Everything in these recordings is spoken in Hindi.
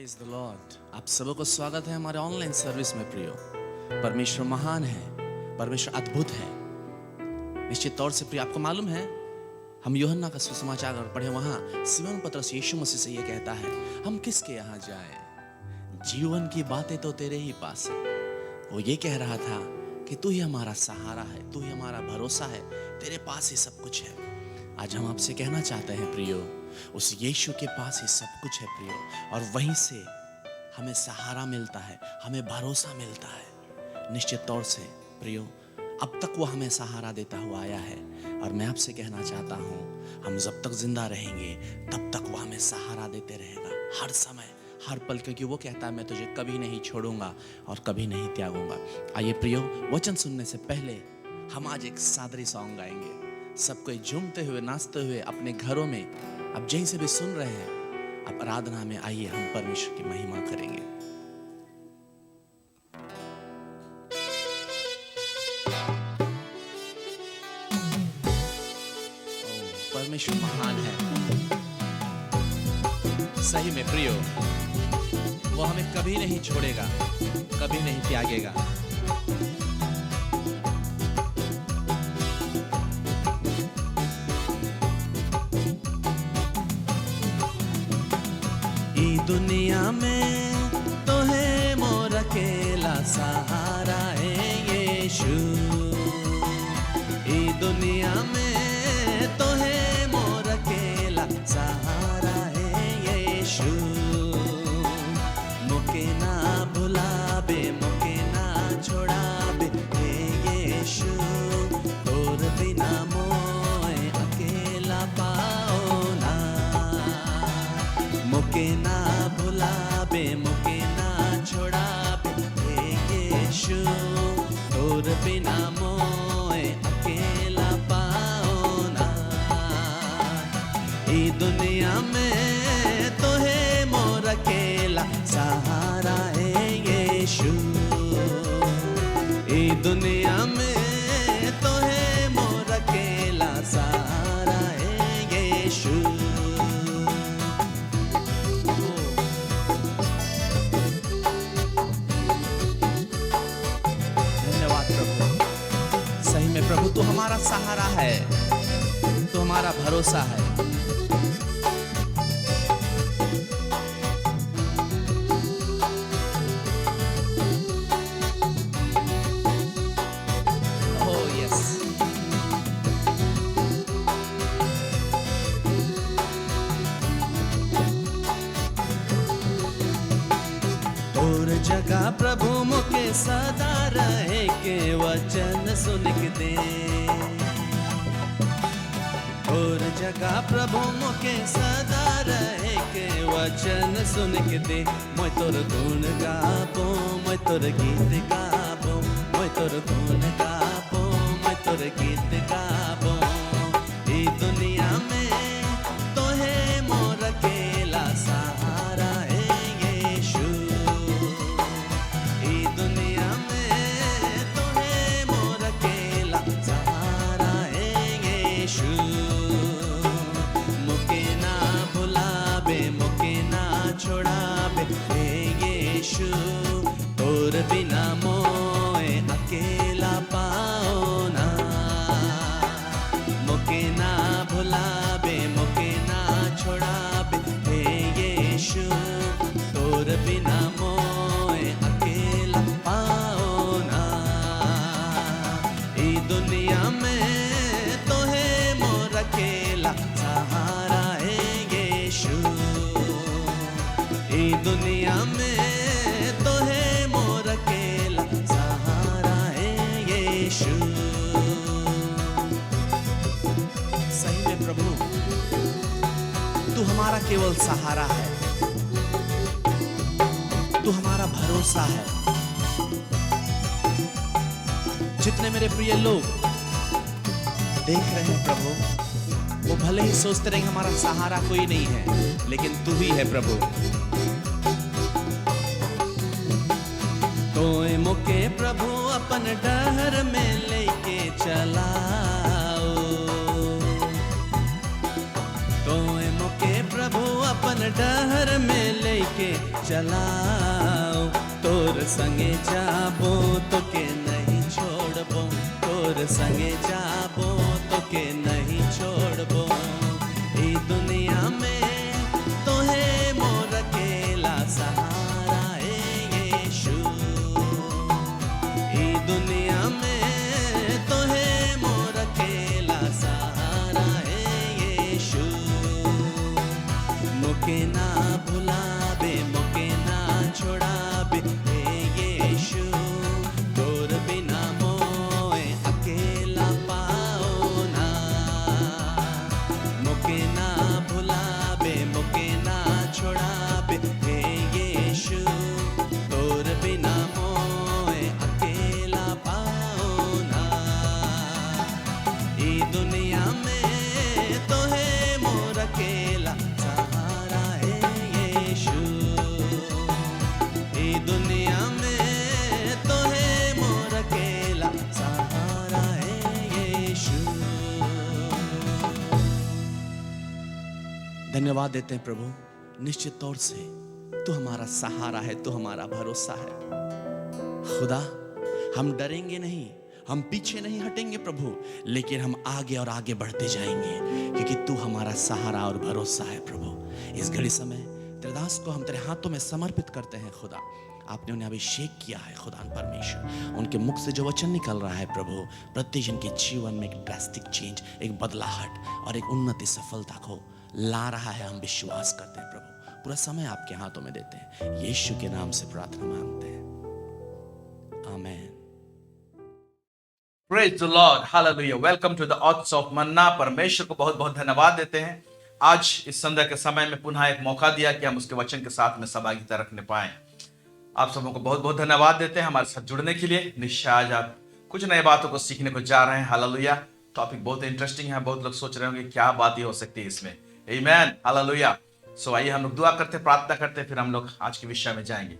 Praise the Lord. आप सबों को स्वागत है हमारे ऑनलाइन सर्विस में। प्रियो, परमेश्वर महान है, परमेश्वर अद्भुत है। निश्चित तौर से प्रिय, आपको मालूम है हम यूहन्ना का सुसमाचार अगर पढ़े, वहां सिमोन पतरस यीशु मसीह से ये कहता है, हम किसके यहाँ जाएं? जीवन की बातें तो तेरे ही पास है। वो ये कह रहा था कि तू ही हमारा सहारा है, तू ही हमारा भरोसा है, तेरे पास ही सब कुछ है। आज हम आपसे कहना चाहते हैं प्रियो, उस यीशु के पास ही सब कुछ है प्रियो, और वहीं से हमें सहारा मिलता है, हमें भरोसा मिलता है। निश्चित तौर से प्रियो, अब तक वो हमें सहारा देता हुआ आया है, और मैं आपसे कहना चाहता हूँ हम जब तक जिंदा रहेंगे तब तक वो हमें सहारा देते रहेगा, हर समय हर पल, क्योंकि वो कहता है मैं तुझे कभी नहीं छोड़ूंगा और कभी नहीं त्यागूंगा। आइए प्रियो, वचन सुनने से पहले हम आज एक सादरी सॉन्ग गाएंगे। सब कोई झूमते हुए नाचते हुए अपने घरों में, अब जहीं से भी सुन रहे हैं, अब आराधना में आइए हम परमेश्वर की महिमा करेंगे। परमेश्वर महान है, सही में प्रियो, वो हमें कभी नहीं छोड़ेगा, कभी नहीं त्यागेगा। ई दुनिया में तो है मोर अकेला सहारा है यीशु। ई दुनिया में तो है मोर अकेला सहारा है यीशु। मुके ना भुलाबे, मुके ना छोड़ाबे हे यीशु। तोर बिना मोए अकेला पाओ ना। मुके ना भुलाबे, मुके ना छोड़ाबे हे यीशु। तोर बिना मोए अकेला पाओ ना। ई दुनिया में तो है मोर अकेला सहारा है यीशु। ई दुनिया में तो है मोर अकेला सहारा है यीशु। सही में प्रभु, तू हमारा सहारा है, तू हमारा भरोसा है। ओह यस, और जगह प्रभु मुके सदा रहे के वचन सुन के दे। और जगह प्रभु मुके सदा रहे के वचन सुन के दे। मैं तोर गुण गाबो, मैं तोर गीत गाबो, मैं तोर गुण गाबो, मैं तोर गीत गाबो। ई दुनिया में तो है मोर अकेला सहारा है यीशु। ई दुनिया में तो है मोर अकेला सहारा है यीशु। मुके ना भुलाबे, मुके ना छोड़ाबे हे यीशु। तोर बिना मोए अकेला पाओ ना। मुके ना भुलाबे, मुके ना छोड़ाबे हे यीशु। तोर बिना मोए अकेला पाओ ना। ई दुनिया में तो है मोर अकेला सहारा है यीशु। ई दुनिया में तो है मोर अकेला सहारा है यीशु। सही में प्रभु, तू हमारा केवल सहारा है, तू हमारा भरोसा है। जितने मेरे प्रिय लोग देख रहे हैं प्रभु, वो भले ही सोचते रहेंगे हमारा सहारा कोई नहीं है, लेकिन तू ही है प्रभु। तोए मुके प्रभु अपन डहर में लेके चलाओ। तोए मुके प्रभु अपन डहर में लेके के चलाओ, तोर संगे जाबो तो के नहीं छोड़बो, तोर संगे जाबो तो के नहीं छोड़बो। ई दुनिया में तोहे मोर अकेला सहारा ए यीशु, ई दुनिया में तोहे मोर अकेला सहारा ए यीशु। मुके ना भुलाबे, मुके ना छोड़ाबे हे यीशु, तोर बिना मोए अकेला पाओ ना। मुके ना भुलाबे, मुके ना छोड़ाबे हे यीशु, तोर बिना मोए अकेला पाओ ना। ई दुनिया में तोहे मोर अकेला सहारा है यीशु, ई दुनिया में तोहे मोर अकेला सहारा है यीशु। धन्यवाद देते हैं प्रभु, निश्चित तौर से तू हमारा सहारा है, तू हमारा भरोसा है। खुदा हम डरेंगे नहीं, हम पीछे नहीं हटेंगे प्रभु, लेकिन हम आगे और आगे बढ़ते जाएंगे, क्योंकि तू हमारा सहारा और भरोसा है प्रभु। इस घड़ी समय तेरे दास को हम तेरे हाथों में समर्पित करते हैं खुदा। आपने उन्हें अभिषेक किया है खुदा परमेश्वर, उनके मुख से जो वचन निकल रहा है प्रभु, प्रत्येक जन के जीवन में एक ड्रास्टिक चेंज, एक बदलाहट और एक उन्नति सफलता को ला रहा है। हम विश्वास करते हैं प्रभु, पूरा समय आपके हाथों में देते हैं, यीशु के नाम से प्रार्थना मांगते हैं, आमीन। Praise the Lord, Hallelujah. Welcome to the Odds of Manna. परमेश्वर को बहुत बहुत धन्यवाद देते हैं। आज इस संध्या के समय में पुनः एक मौका दिया कि हम उसके वचन के साथ में सहभागिता रखने पाए। आप सबों को बहुत बहुत धन्यवाद देते हैं हमारे साथ जुड़ने के लिए। निश्चय आज आप कुछ नए बातों को सीखने को जा रहे हैं। हालेलुया। टॉपिक बहुत इंटरेस्टिंग है, बहुत लोग सोच रहे होंगे क्या बातें हो सकती है इसमें। आमीन, हालेलुया। सो आइए हम लोग दुआ करते, प्रार्थना करते, फिर हम लोग आज के विषय में जाएंगे।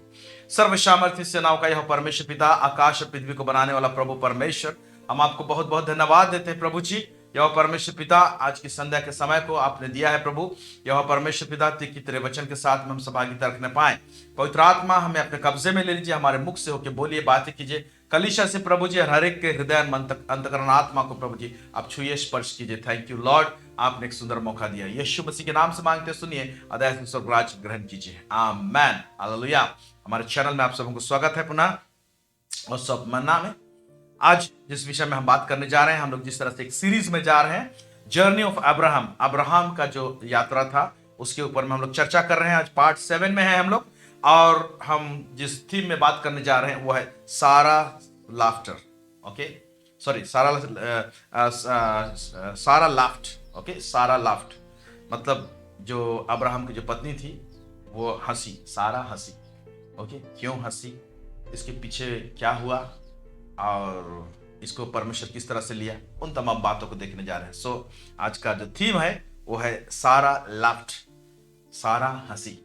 सर्वसामर्थ्य सेनाओं का यह परमेश्वर पिता, आकाश और पृथ्वी को बनाने वाला प्रभु परमेश्वर, हम आपको बहुत बहुत धन्यवाद देते हैं प्रभु जी। यह परमेश्वर पिता, आज की संध्या के समय को आपने दिया है प्रभु। यह परमेश्वर पिता कि तेरे वचन के साथ में हम सहभागिता रखने पाए। पवित्र आत्मा हमें अपने कब्जे में ले लीजिए, हमारे मुख से होकर बोलिए, बातें कीजिए कलीसिया से प्रभु जी। हर एक के हृदय अंतकरण आत्मा को प्रभु जी आप छुइए, स्पर्श कीजिए। थैंक यू लॉर्ड, आपने एक सुंदर मौका दिया। यीशु मसीह के नाम से मांगते, सुनिए, अदय स्वर्गराज ग्रहण कीजिए, आमेन, हालेलुया। हमारे चैनल में आप सबों को स्वागत है पुनः। और सब मन्ना में आज जिस विषय में हम बात करने जा रहे हैं, हम लोग जिस तरह से एक सीरीज में जा रहे हैं, जर्नी ऑफ अब्राहम, अब्राहम का जो यात्रा था उसके ऊपर में हम लोग चर्चा कर रहे हैं। आज पार्ट 7 में है हम लोग, और हम जिस थीम में बात करने जा रहे हैं वो है सारा लाफ्टर। ओके, सॉरी, सारा लाफ्ट। ओके, सारा लाफ्ट मतलब जो अब्राहम की जो पत्नी थी वो हंसी, सारा हंसी। ओके, क्यों हंसी, इसके पीछे क्या हुआ और इसको परमेश्वर किस तरह से लिया, उन तमाम बातों को देखने जा रहे हैं। सो आज का जो थीम है वो है सारा लाफ्ट, सारा हंसी।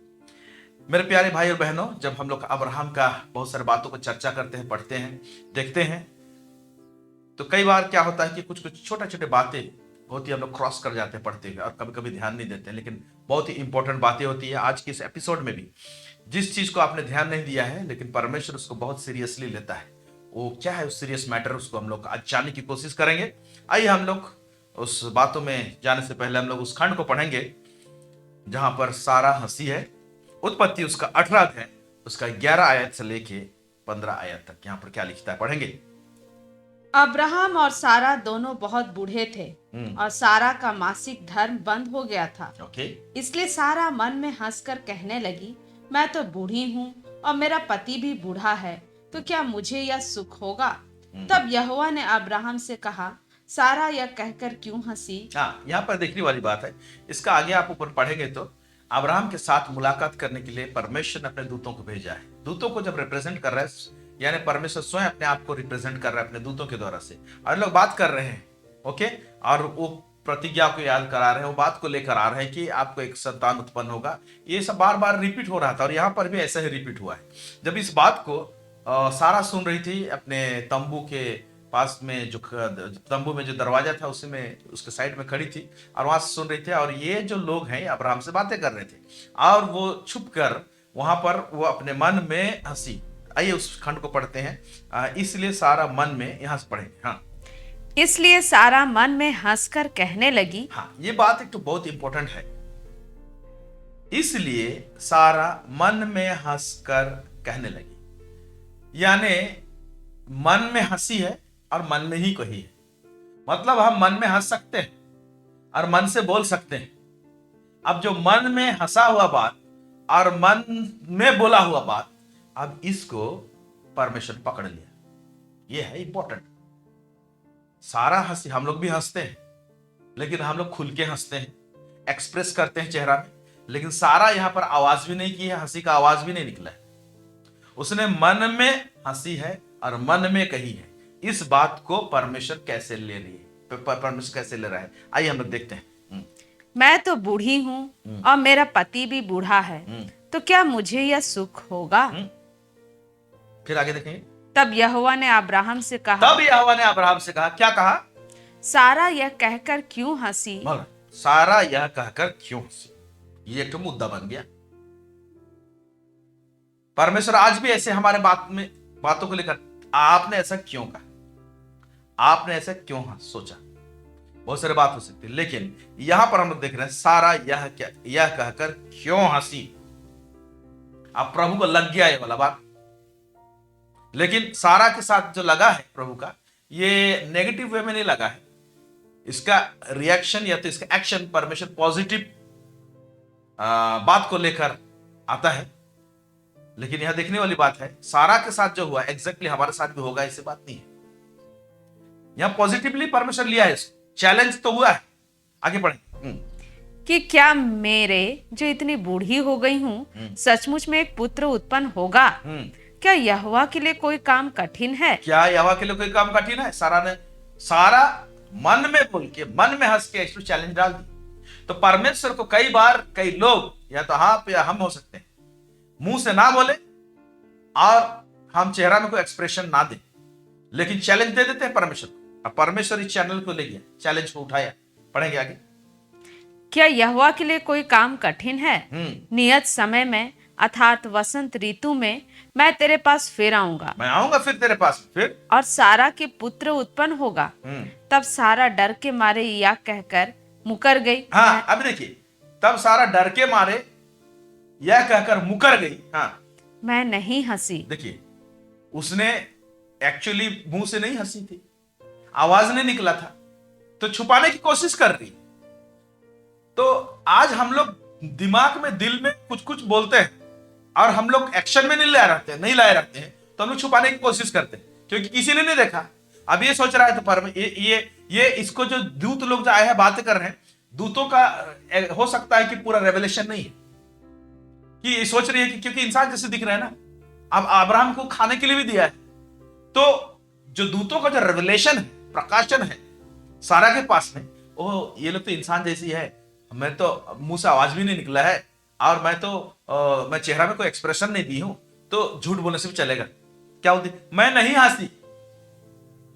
मेरे प्यारे भाई और बहनों, जब हम लोग अब्राहम का बहुत सारी बातों को चर्चा करते हैं, पढ़ते हैं, देखते हैं, तो कई बार क्या होता है कि कुछ कुछ छोटे छोटे बातें होती है, हम लोग क्रॉस कर जाते हैं पढ़ते हुए, और कभी कभी ध्यान नहीं देते हैं, लेकिन बहुत ही इंपॉर्टेंट बातें होती है। आज के इस एपिसोड में भी जिस चीज को आपने ध्यान नहीं दिया है, लेकिन परमेश्वर उसको बहुत सीरियसली लेता है, वो क्या है उस सीरियस मैटर, उसको हम लोग आज जानने की कोशिश करेंगे। आइए हम लोग उस बातों में जाने से पहले हम लोग उस खंड को पढ़ेंगे जहां पर सारा हंसी है। उत्पत्ति उसका 18 अध्याय, उसका 11 आयत से लेके 15 आयत तक यहाँ पर क्या लिखता है, पढ़ेंगे। अब्राहम और सारा दोनों बहुत बूढ़े थे और सारा का मासिक धर्म बंद हो गया था। इसलिए सारा मन में हंसकर कहने लगी, मैं तो बूढ़ी हूँ और मेरा पति भी बूढ़ा है, तो क्या मुझे यह सुख होगा? तब यहोवा ने अब्राहम से कहा, सारा यह कहकर क्यों हंसी? यहाँ पर देखने वाली बात है। इसका आगे आप ऊपर पढ़ेंगे तो अब्राहम के साथ मुलाकात करने के लिए परमेश्वर ने अपने दूतों को भेजा है। दूतों को जब रिप्रेजेंट कर रहा है, यानी परमेश्वर स्वयं अपने आप को रिप्रेजेंट कर रहा है अपने दूतों के द्वारा से, और लोग बात कर रहे हैं। ओके, और वो प्रतिज्ञा को याद करा रहे हैं, वो बात को लेकर आ रहे हैं कि आपको एक संतान उत्पन्न होगा। ये सब बार बार रिपीट हो रहा था, और यहाँ पर भी ऐसा ही रिपीट हुआ है। जब इस बात को सारा सुन रही थी अपने तंबू के पास में, जो तंबू में जो दरवाजा था उसी में, उसके साइड में खड़ी थी, और वहां से सुन रही थी, और ये जो लोग हैं अब्राहम से बातें कर रहे थे, और वो छुप कर वहां पर वो अपने मन में हंसी। आइए उस खंड को पढ़ते हैं। इसलिए सारा मन में, यहां से पढ़ेंगे। हाँ, इसलिए सारा मन में हंसकर कहने लगी। हाँ, ये बात एक तो बहुत इंपॉर्टेंट है। इसलिए सारा मन में हंसकर कहने लगी, यानी मन में हंसी है और मन में ही कही है। मतलब हम मन में हंस सकते हैं और मन से बोल सकते हैं। अब जो मन में हंसा हुआ बात और मन में बोला हुआ बात, अब इसको परमेश्वर पकड़ लिया। यह है इंपॉर्टेंट। सारा हंसी, हम लोग भी हंसते हैं, लेकिन हम लोग खुल के हंसते हैं, एक्सप्रेस करते हैं चेहरा में। लेकिन सारा यहां पर आवाज भी नहीं की है, हंसी का आवाज भी नहीं निकला है। उसने मन में हंसी है और मन में कही है। इस बात को परमेश्वर कैसे ले रही है, परमेश्वर कैसे ले रहा है, आइए हम लोग देखते हैं। मैं तो बूढ़ी हूँ और मेरा पति भी बूढ़ा है, तो क्या मुझे यह सुख होगा? फिर आगे देखेंगे। तब यहोवा ने अब्राहम से कहा। तब यहोवा ने अब्राहम से कहा, क्या कहा? सारा यह कहकर क्यों हंसी? सारा यह कहकर क्यों हंसी? ये एक तो मुद्दा बन गया। परमेश्वर आज भी ऐसे हमारे बातों को लेकर, आपने ऐसा क्यों कहा, आपने ऐसा क्यों सोचा, बहुत सारी बात हो सकती है। लेकिन यहां पर हम लोग देख रहे हैं सारा यह कहकर क्यों हंसी। अब प्रभु को लग गया ये वाला बात। लेकिन सारा के साथ जो लगा है प्रभु का, ये नेगेटिव वे में नहीं लगा है। इसका रिएक्शन या तो इसका एक्शन परमेश्वर पॉजिटिव बात को लेकर आता है। लेकिन यह देखने वाली बात है, सारा के साथ जो हुआ एग्जैक्टली हमारे साथ भी होगा, ऐसी बात नहीं है। यहां पॉजिटिवली परमेश्वर लिया है इसको। चैलेंज तो हुआ है। आगे बढ़ें। कि क्या मेरे जो इतनी बूढ़ी हो गई हूँ सचमुच में एक पुत्र उत्पन्न होगा? क्या यहोवा के लिए कोई काम कठिन है? क्या यहोवा के लिए कोई काम कठिन है? सारा मन में बोल के, मन में हंस के इसको चैलेंज डाल दी। तो परमेश्वर को कई बार कई लोग, या तो आप या हम हो सकते हैं, मुंह से ना बोले और हम चेहरा में कोई एक्सप्रेशन ना दे, लेकिन चैलेंज दे देते हैं परमेश्वर को। अब परमेश्वर इस चैनल को ले गया, चैलेंज को उठाया। पढ़ेंगे आगे। क्या यहोवा के लिए कोई काम कठिन है? नियत समय में अर्थात वसंत ऋतु में मैं तेरे पास फिर आऊंगा। मैं आऊंगा फिर तेरे पास फिर, और सारा के पुत्र उत्पन्न होगा। तब सारा डर के मारे यह कहकर मुकर गई। हाँ, अब देखिए, तब सारा डर के मारे यह कहकर मुकर गई। हाँ, मैं नहीं हंसी। देखिए, उसने एक्चुअली मुंह से नहीं हंसी थी, आवाज नहीं निकला था, तो छुपाने की कोशिश कर रही। तो आज हम लोग दिमाग में, दिल में कुछ कुछ बोलते हैं और हम लोग एक्शन में नहीं लाए रहते हैं, तो हम लोग छुपाने की कोशिश करते हैं क्योंकि किसी ने नहीं देखा। अब ये सोच रहा है तो ये इसको जो दूत लोग जो आए हैं बातें कर रहे हैं, दूतों का हो सकता है कि पूरा रेवलेशन नहीं है, कि ये सोच रही है कि क्योंकि इंसान जैसे दिख रहे हैं ना, अब अब्राहम को खाने के लिए भी दिया है, तो जो दूतों का जो रेवलेशन है, प्रकाशन है सारा के पास में, ओ ये लोग तो इंसान जैसी है, मैं तो मुंह से आवाज भी नहीं निकला है और मैं चेहरा में कोई एक्सप्रेशन नहीं दी हूं, तो झूठ बोलने से भी चलेगा। क्या होती, मैं नहीं हंसी।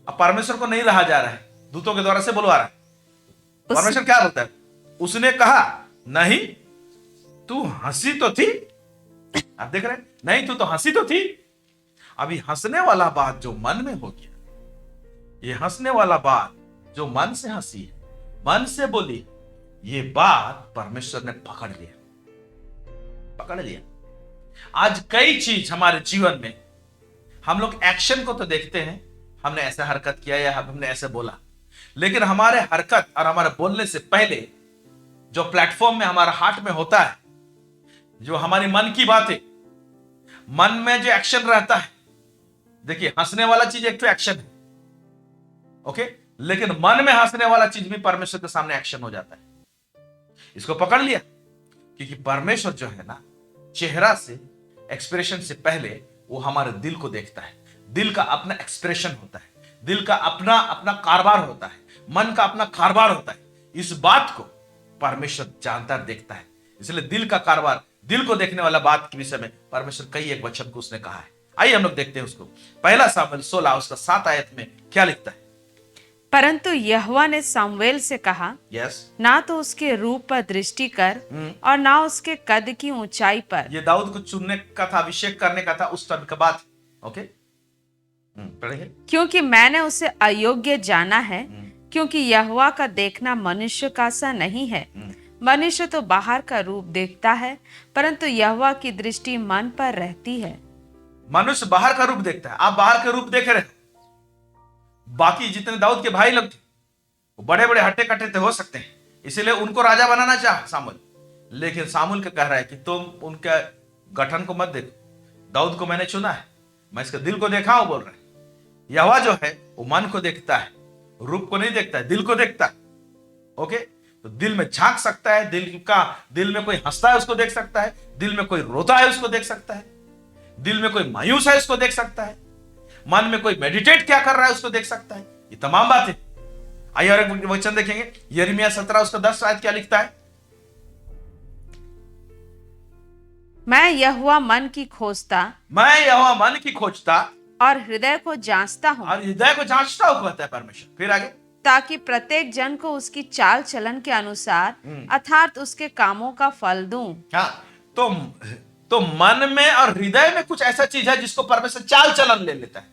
अब परमेश्वर को नहीं रहा जा रहा है, दूतों के द्वारा से बुलवा रहा है। परमेश्वर क्या बोलता है? उसने कहा, नहीं तू हंसी तो थी। आप देख रहे हैं, नहीं तू तो हंसी तो थी। अभी हंसने वाला बात जो मन में हो गया, ये हंसने वाला बात जो मन से हंसी है, मन से बोली, ये बात परमेश्वर ने पकड़ लिया। आज कई चीज हमारे जीवन में, हम लोग एक्शन को तो देखते हैं, हमने ऐसा हरकत किया या हमने ऐसे बोला, लेकिन हमारे हरकत और हमारे बोलने से पहले जो प्लेटफॉर्म में हमारा हार्ट में होता है, जो हमारी मन की बातें, मन में जो एक्शन रहता है। देखिए, हंसने वाला चीज एक तो एक्शन है, ओके, लेकिन मन में हंसने वाला चीज भी परमेश्वर के सामने एक्शन हो जाता है। इसको पकड़ लिया, क्योंकि परमेश्वर जो है ना, चेहरा से, एक्सप्रेशन से पहले वो हमारे दिल को देखता है। दिल का अपना एक्सप्रेशन होता है, दिल का अपना कारोबार होता है, मन का अपना कारोबार होता है। इस बात को परमेश्वर जानता देखता है। इसलिए दिल का कारोबार, दिल को देखने वाला बात के विषय में परमेश्वर कई एक वचन को उसने कहा है। आइए हम लोग देखते हैं उसको। पहला सामुएल 16 उसका 7 आयत में क्या लिखता है? परंतु यहोवा ने सामुएल से कहा, यस, ना तो उसके रूप पर दृष्टि कर और ना उसके कद की ऊंचाई पर। ये दाऊद को चुनने का था, अभिषेक करने का था उस समय का बात। ओके, पढ़िए। क्योंकि मैंने उसे अयोग्य जाना है, क्योंकि यहोवा का देखना मनुष्य का सा नहीं है। मनुष्य तो बाहर का रूप देखता है, परंतु यहोवा की दृष्टि मन पर रहती है। मनुष्य बाहर का रूप देखता है, आप बाहर का रूप देख रहे हो। बाकी जितने दाऊद के भाई लोग थे वो बड़े बड़े हट्टे कट्टे थे, हो सकते हैं, इसीलिए उनको राजा बनाना चाहा सामुएल। लेकिन सामुएल का कह रहा है कि तुम उनके गठन को मत देखो, दाऊद को मैंने चुना है, मैं इसके दिल को देखा हूं, बोल रहे हैं। यहोवा जो है वो मन को देखता है, रूप को नहीं देखता है, दिल को देखता है। ओके, तो दिल में झांक सकता है, दिल में कोई हंसता है उसको देख सकता है, दिल में कोई रोता है उसको देख सकता है, दिल में कोई मायूस है उसको देख सकता है, मन में कोई मेडिटेट क्या कर रहा है उसको देख सकता है। ये तमाम बातें। आइए और एक वचन देखेंगे, यिर्मयाह 17 उसका 10 आयत क्या लिखता है? मैं यहोवा मन की खोजता और हृदय को जांचता हूँ, और हृदय को जांचता हूँ कहता है परमेश्वर। फिर आगे, ताकि प्रत्येक जन को उसकी चाल चलन के अनुसार अर्थात उसके कामों का फल दूं। हाँ, तो मन में और हृदय में कुछ ऐसा चीज है जिसको परमेश्वर चाल चलन ले लेता है।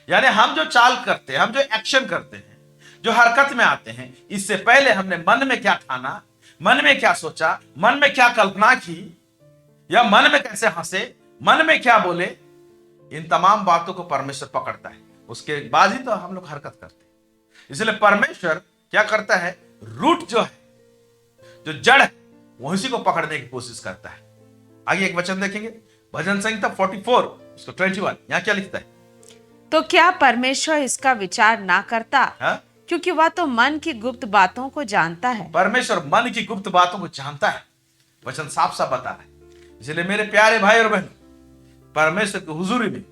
यानी हम जो चाल करते हैं, हम जो एक्शन करते हैं, जो हरकत में आते हैं, इससे पहले हमने मन में क्या ठाना, मन में क्या सोचा, मन में क्या कल्पना की, या मन में कैसे हंसे, मन में क्या बोले, इन तमाम बातों को परमेश्वर पकड़ता है। उसके बाद ही तो हम लोग हरकत करते हैं। इसलिए परमेश्वर क्या करता है, रूट जो है, जो जड़ है, वही को पकड़ने की कोशिश करता है। आगे एक वचन देखेंगे, भजन संहिता 44 उसको 21, यहां क्या लिखता है? तो क्या परमेश्वर इसका विचार ना करता? हा? क्योंकि वह तो मन की गुप्त बातों को जानता है। परमेश्वर मन की गुप्त बातों को जानता है, वचन साफ साफ बता रहा है। इसलिए मेरे प्यारे भाई और बहन, परमेश्वर की हुजूरी में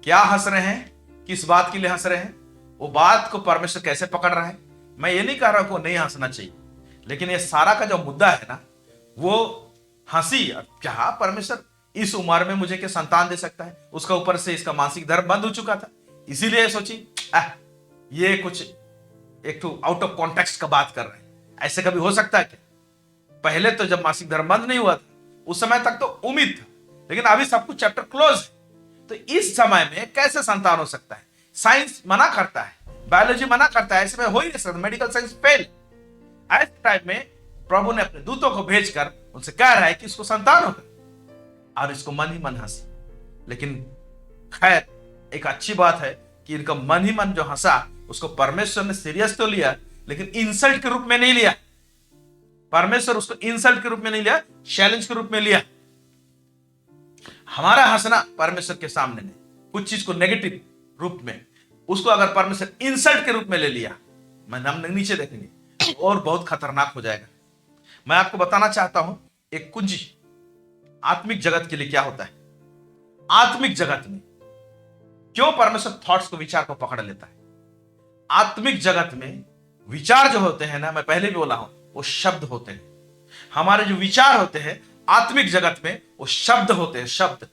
क्या हंस रहे हैं, किस बात के लिए हंस रहे हैं, वो बात को परमेश्वर कैसे पकड़ रहा है। मैं ये नहीं कह रहा हूं नहीं हंसना चाहिए, लेकिन ये सारा का जो मुद्दा है ना, वो हंसी। क्या परमेश्वर इस उम्र में मुझे क्या संतान दे सकता है? उसका ऊपर से इसका मासिक धर्म बंद हो चुका था, इसीलिए सोची ये कुछ एक तो आउट ऑफ कॉन्टेक्स्ट का बात कर रहे हैं। ऐसे कभी हो सकता है क्या? पहले तो जब मासिक धर्म बंद नहीं हुआ था उस समय तक तो उम्मीद था, लेकिन अभी सब कुछ चैप्टर क्लोज है, तो इस समय में कैसे संतान हो सकता है? साइंस मना करता है, बायोलॉजी मना करता है, इसमें हो ही नहीं सकता, मेडिकल साइंस फेल। ऐसे टाइम में प्रभु ने अपने दूतों को भेजकर उनसे कह रहा है कि इसको संतान होगा, और इसको मन ही मन हंसी। लेकिन खैर, एक अच्छी बात है कि इनका मन ही मन जो हंसा उसको परमेश्वर ने सीरियस तो लिया, लेकिन इंसल्ट के रूप में नहीं लिया। परमेश्वर उसको इंसल्ट के रूप में नहीं लिया, चैलेंज के रूप में लिया। हमारा हंसना परमेश्वर के सामने नहीं, कुछ चीज को नेगेटिव रूप में, उसको अगर परमेश्वर इंसल्ट के रूप में ले लिया, हम नीचे देखेंगे और बहुत खतरनाक हो जाएगा। मैं आपको बताना चाहता हूं एक कुंजी आत्मिक जगत के लिए क्या होता है। आत्मिक जगत में क्यों परमेश्वर थॉट्स को, विचार को पकड़ लेता है? आत्मिक जगत में विचार जो होते हैं ना, मैं पहले भी बोला हूं, वो शब्द होते हैं। हमारे जो विचार होते हैं आत्मिक जगत में, वो शब्द होते हैं, शब्द।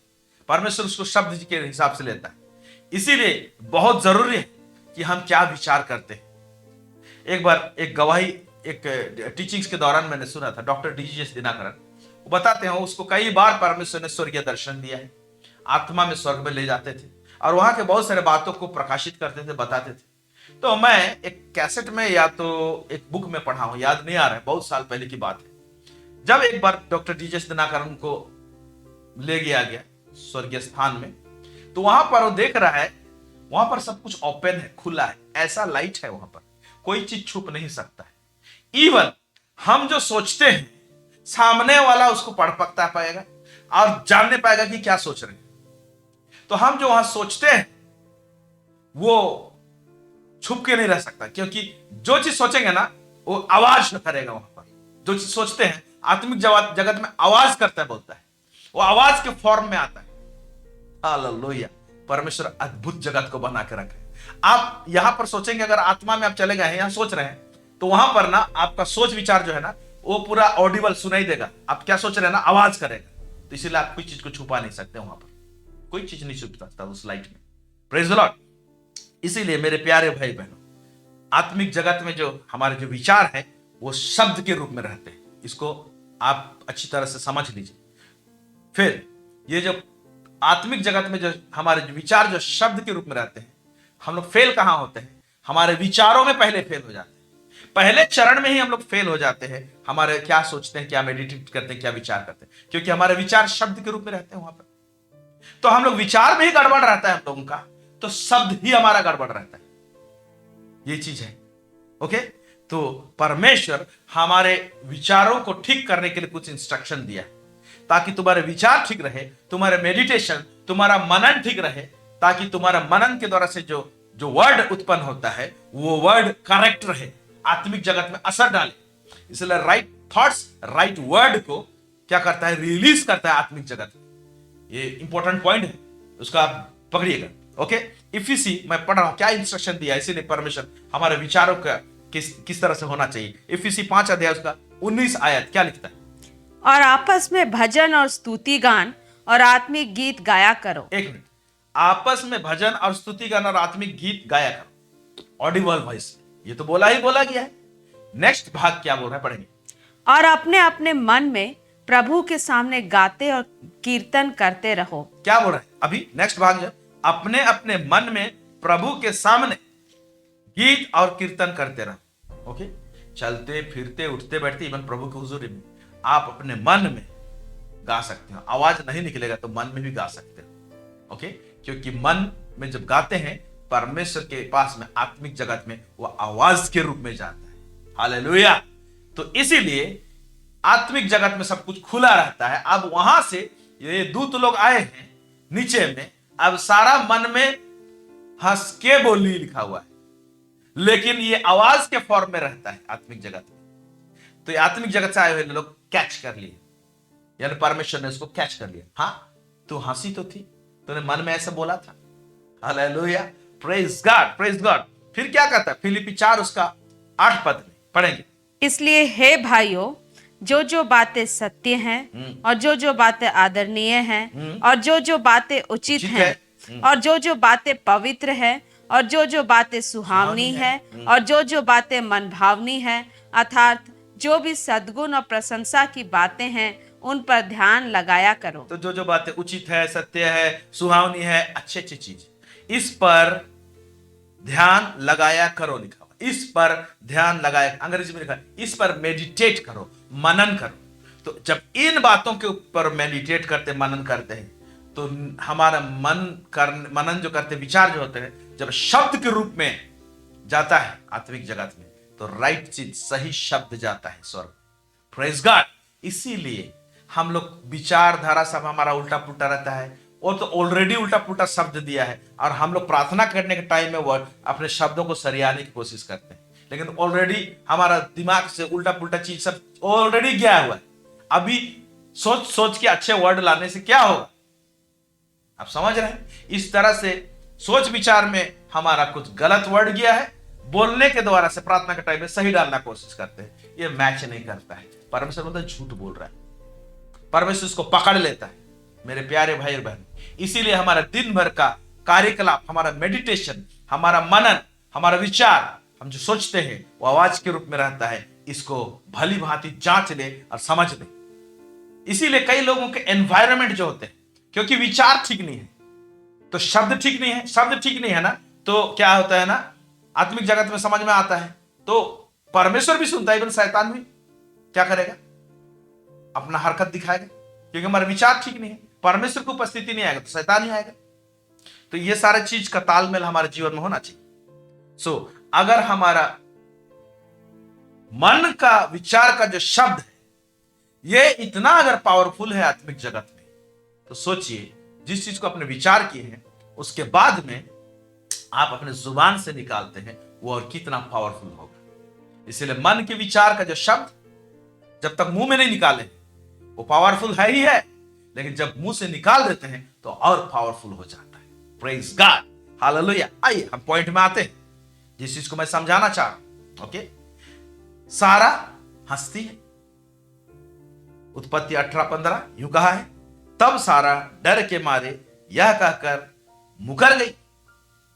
परमेश्वर उसको शब्द के हिसाब से लेता है। इसीलिए बहुत जरूरी है कि हम क्या विचार करते हैं। एक बार एक गवाही, एक टीचिंग्स के दौरान मैंने सुना था, डॉक्टर डीजीएस दिनाकरन वो बताते हैं, उसको कई बार परमेश्वर ने स्वर्गीय दर्शन दिया है, आत्मा में स्वर्ग में ले जाते थे और वहां के बहुत सारे बातों को प्रकाशित करते थे, बताते थे। तो मैं एक कैसेट में या तो एक बुक में पढ़ा हूं, याद नहीं आ रहा है, बहुत साल पहले की बात है। जब एक बार डॉक्टर डीजीएस दिनाकरन को ले गया गया स्वर्गीय स्थान में, तो वहां पर वो देख रहा है, वहां पर सब कुछ ओपन है, खुला है, ऐसा लाइट है, वहां पर कोई चीज छुप नहीं सकता है। इवन हम जो सोचते हैं सामने वाला उसको पढ़ पकता पाएगा और जानने पाएगा कि क्या सोच रहे हैं। तो हम जो वहां सोचते हैं वो छुप के नहीं रह सकता, क्योंकि जो चीज सोचेंगे ना वो आवाज करेगा। वहां पर जो चीज सोचते हैं आत्मिक जगत में आवाज करता है, बोलता है, वो आवाज के फॉर्म में आता है। हालेलुया, परमेश्वर अद्भुत जगत को बना के रखे। आप यहां पर सोचेंगे, अगर आत्मा में आप चले गए हैं, यहां सोच रहे हैं, तो वहां पर ना आपका सोच विचार जो है ना वो पूरा ऑडिबल सुनाई देगा। आप क्या सोच रहे हैं ना, आवाज करेगा। तो इसीलिए आप कोई चीज को छुपा नहीं सकते, वहां पर कोई चीज नहीं छुप सकता उस लाइट में। Praise the Lord. इसीलिए मेरे प्यारे भाई बहनों, आत्मिक जगत में जो हमारे जो विचार है वो शब्द के रूप में रहते हैं। इसको आप अच्छी तरह से समझ लीजिए। फिर ये जो आत्मिक जगत में जो हमारे जो विचार जो शब्द के रूप में रहते हैं, हम लोग फेल कहां होते हैं? हमारे विचारों में पहले फेल हो जाते हैं। पहले चरण में ही हम लोग फेल हो जाते हैं। हमारे क्या सोचते हैं, क्या मेडिटेट करते हैं, क्या विचार करते हैं, क्योंकि हमारे विचार शब्द के रूप में रहते हैं वहां पर। तो हम लोग विचार में ही गड़बड़ रहता है हम लोगों का, तो शब्द ही हमारा गड़बड़ रहता है। ये चीज है। ओके, तो परमेश्वर हमारे विचारों को ठीक करने के लिए कुछ इंस्ट्रक्शन दिया है, ताकि तुम्हारे विचार ठीक रहे, तुम्हारे मेडिटेशन, तुम्हारा मनन ठीक रहे, ताकि तुम्हारा मनन के द्वारा से जो वर्ड उत्पन्न होता है वो वर्ड करेक्ट रहे, आत्मिक जगत में असर डाले। इसलिए राइट थॉट्स, राइट वर्ड को क्या करता है? रिलीज करता है आत्मिक जगत में। ये इंपॉर्टेंट पॉइंट है, उसका आप पकड़िएगा। ओके, इफिसी मैं पढ़ रहा हूं क्या इंस्ट्रक्शन दिया, इसीलिए परमेश्वर हमारे विचारों का किस तरह से होना चाहिए। इफिसी 5 अध्याय उसका 19 आयत क्या लिखता है? और आपस में भजन और स्तुति गान और आत्मिक गीत गाया करो। एक मिनट, आपस में भजन और स्तुति गान और आत्मिक गीत गाया करो, ऑडिबल वॉइस। ये तो बोला गया है। नेक्स्ट भाग क्या बोल रहा है, पढ़ेंगे। और अपने अपने मन में प्रभु के सामने गाते और कीर्तन करते रहो। क्या बोल रहा है अभी? नेक्स्ट भाग जो अपने अपने मन में प्रभु के सामने गीत और कीर्तन करते रहो। ओके, चलते फिरते उठते बैठते इवन प्रभु के हुजूरी में आप अपने मन में गा सकते हो। आवाज नहीं निकलेगा तो मन में भी गा सकते हो। ओके, क्योंकि मन में जब गाते हैं परमेश्वर के पास में आत्मिक जगत में वो आवाज के रूप में जाता है। हालेलुया। तो इसीलिए आत्मिक जगत में सब कुछ खुला रहता है। अब वहां से ये दूत लोग आए हैं नीचे में, अब सारा मन में हंस के बोली लिखा हुआ है, लेकिन ये आवाज के फॉर्म में रहता है आत्मिक जगत में। तो ये आत्मिक जगत से आए हुए लोग कैच कर लिए, यानी परमेश्वर ने इसको कैच कर लिया। हाँ, तू हंसी तो थी, तूने मन में ऐसे बोला था। Hallelujah, praise God, praise God. फिर क्या कहता है फिलिप्पी 4 उसका 8 पद में, पढ़ेंगे। इसलिए हे भाइयों, जो जो बातें सत्य हैं और जो जो बातें आदरणीय हैं और जो जो बातें उचित हैं और जो जो बातें पवित्र है और जो जो बातें सुहावनी है और जो जो बातें मनभावनी है, अर्थात जो भी सद्गुण और प्रशंसा की बातें हैं, उन पर ध्यान लगाया करो। तो जो जो बातें उचित है, सत्य है, सुहावनी है, अच्छी अच्छी चीज, इस पर ध्यान लगाया करो लिखा हुआ। इस पर ध्यान लगाया, अंग्रेजी में लिखा है इस पर मेडिटेट करो, मनन करो। तो जब इन बातों के ऊपर मेडिटेट करते, मनन करते हैं, तो हमारा मनन जो करते, विचार जो होते हैं, जब शब्द के रूप में जाता है आत्मिक जगत में, तो राइट चीज, सही शब्द जाता है स्वर्ग। Praise God. इसीलिए हम लोग विचारधारा सब हमारा उल्टा पुल्टा रहता है। वो तो ऑलरेडी उल्टा पुल्टा शब्द दिया है, और हम लोग प्रार्थना करने के टाइम में वो अपने शब्दों को सरियाने की कोशिश करते हैं, लेकिन ऑलरेडी हमारा दिमाग से उल्टा पुल्टा चीज सब ऑलरेडी गया हुआ है। अभी सोच सोच के अच्छे वर्ड लाने से क्या होगा, आप समझ रहे हैं? इस तरह से सोच विचार में हमारा कुछ गलत वर्ड गया है, बोलने के द्वारा से प्रार्थना के टाइम में सही डालना कोशिश करते हैं, ये मैच नहीं करता है। परमेश्वर मतलब झूठ बोल रहा है, परमेश्वर इसको पकड़ लेता है मेरे प्यारे भाई और बहन। इसीलिए हमारा दिन भर का कार्यकलाप, हमारा मेडिटेशन, हमारा मनन, हमारा विचार, हम जो सोचते हैं वो आवाज के रूप में रहता है। इसको भली भांति जांच ले और समझ ले। इसीलिए कई लोगों के एनवायरनमेंट जो होते हैं, क्योंकि विचार ठीक नहीं है तो शब्द ठीक नहीं है, शब्द ठीक नहीं है ना, तो क्या होता है ना, आत्मिक जगत में समझ में आता है तो परमेश्वर भी सुनता है, इवन शैतान भी क्या करेगा, अपना हरकत दिखाएगा, क्योंकि हमारा विचार ठीक नहीं है। परमेश्वर की उपस्थिति नहीं आएगा तो शैतान ही आएगा। तो ये सारे चीज का तालमेल हमारे जीवन में होना चाहिए। सो अगर हमारा मन का विचार का जो शब्द है ये इतना अगर पावरफुल है आत्मिक जगत में, तो सोचिए जिस चीज को अपने विचार किए हैं उसके बाद में आप अपने जुबान से निकालते हैं वो और कितना पावरफुल होगा। इसलिए मन के विचार का जो शब्द जब तक मुंह में नहीं निकाले वो पावरफुल है ही है, लेकिन जब मुंह से निकाल देते हैं तो और पावरफुल हो जाता है। Praise God, hallelujah. आइए हम पॉइंट में आते हैं, जिस चीज को मैं समझाना चाह रहा हूं। ओके, सारा हंसती है। उत्पत्ति 18:15 यूं कहा है, तब सारा डर के मारे यह कहकर मुकर गई,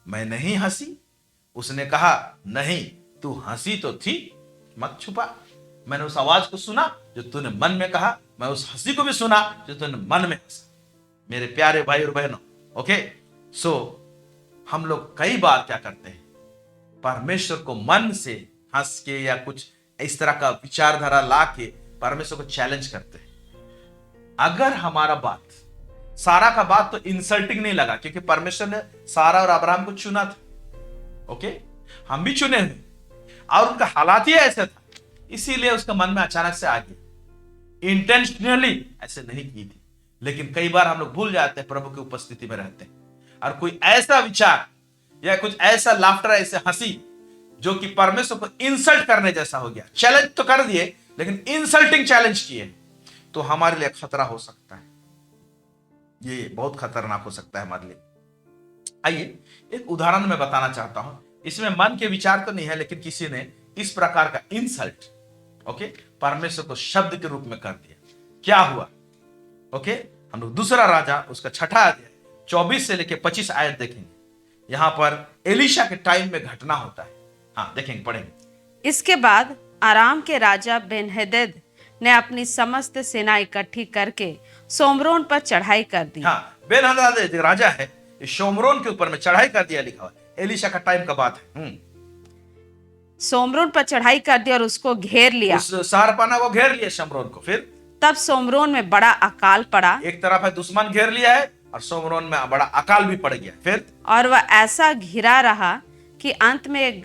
मैं नहीं हंसी। उसने कहा, नहीं, तू हंसी तो थी, मत छुपा। मैंने उस आवाज को सुना जो तूने मन में कहा, मैं उस हंसी को भी सुना जो तूने मन में हंसा। मेरे प्यारे भाई और बहनों, ओके, सो हम लोग कई बार क्या करते हैं, परमेश्वर को मन से हंस के या कुछ इस तरह का विचारधारा ला के परमेश्वर को चैलेंज करते हैं। अगर हमारा बात, सारा का बात तो इंसल्टिंग नहीं लगा, क्योंकि परमेश्वर ने सारा और अब्राहम को चुना था, ओके, हम भी चुने हुए, और उनका हालात ही ऐसा था, इसीलिए उसका मन में अचानक से आ गया। इंटेंशनली ऐसे नहीं की थी, लेकिन कई बार हम लोग भूल जाते हैं, प्रभु की उपस्थिति में रहते हैं, और कोई ऐसा विचार या कुछ ऐसा लाफ्टर, ऐसे हंसी जो कि परमेश्वर को इंसल्ट करने जैसा हो गया। चैलेंज तो कर दिए, लेकिन इंसल्टिंग चैलेंज किए, तो हमारे लिए खतरा हो सकता है। ये बहुत खतरनाक हो सकता है हमारे लिए। आइए एक उदाहरण मैं बताना चाहता हूं। इसमें मन के विचार तो नहीं है, लेकिन किसी ने इस प्रकार का इंसल्ट, ओके, परमेश्वर को शब्द के रूप में कर दिया। क्या हुआ? ओके, हम लोग दूसरा राजा उसका 6ठा अध्याय 24 से लेकर 25 आयत देखेंगे। यहां पर एलीशा के टाइम में घटना होता है। हाँ, देखेंगे, पढ़ेंगे। इसके बाद आराम के राजा बेन-हदद ने अपनी समस्त सेना इकट्ठी करके सोमरोन पर चढ़ाई कर दी। हाँ, बेन-हदद राजा है, शोमरोन के ऊपर में चढ़ाई कर दिया, लिखा हुआ है। एलीशा का टाइम का बात है। सोमरोन पर चढ़ाई कर दी और उसको घेर लिया। उस शहरपनाह को घेर लिया शोमरोन को। फिर तब सोमरोन में बड़ा अकाल पड़ा। एक तरफ है दुश्मन घेर लिया है, और सोमरोन में बड़ा अकाल भी पड़ गया। फिर और वह ऐसा घिरा रहा कि अंत में एक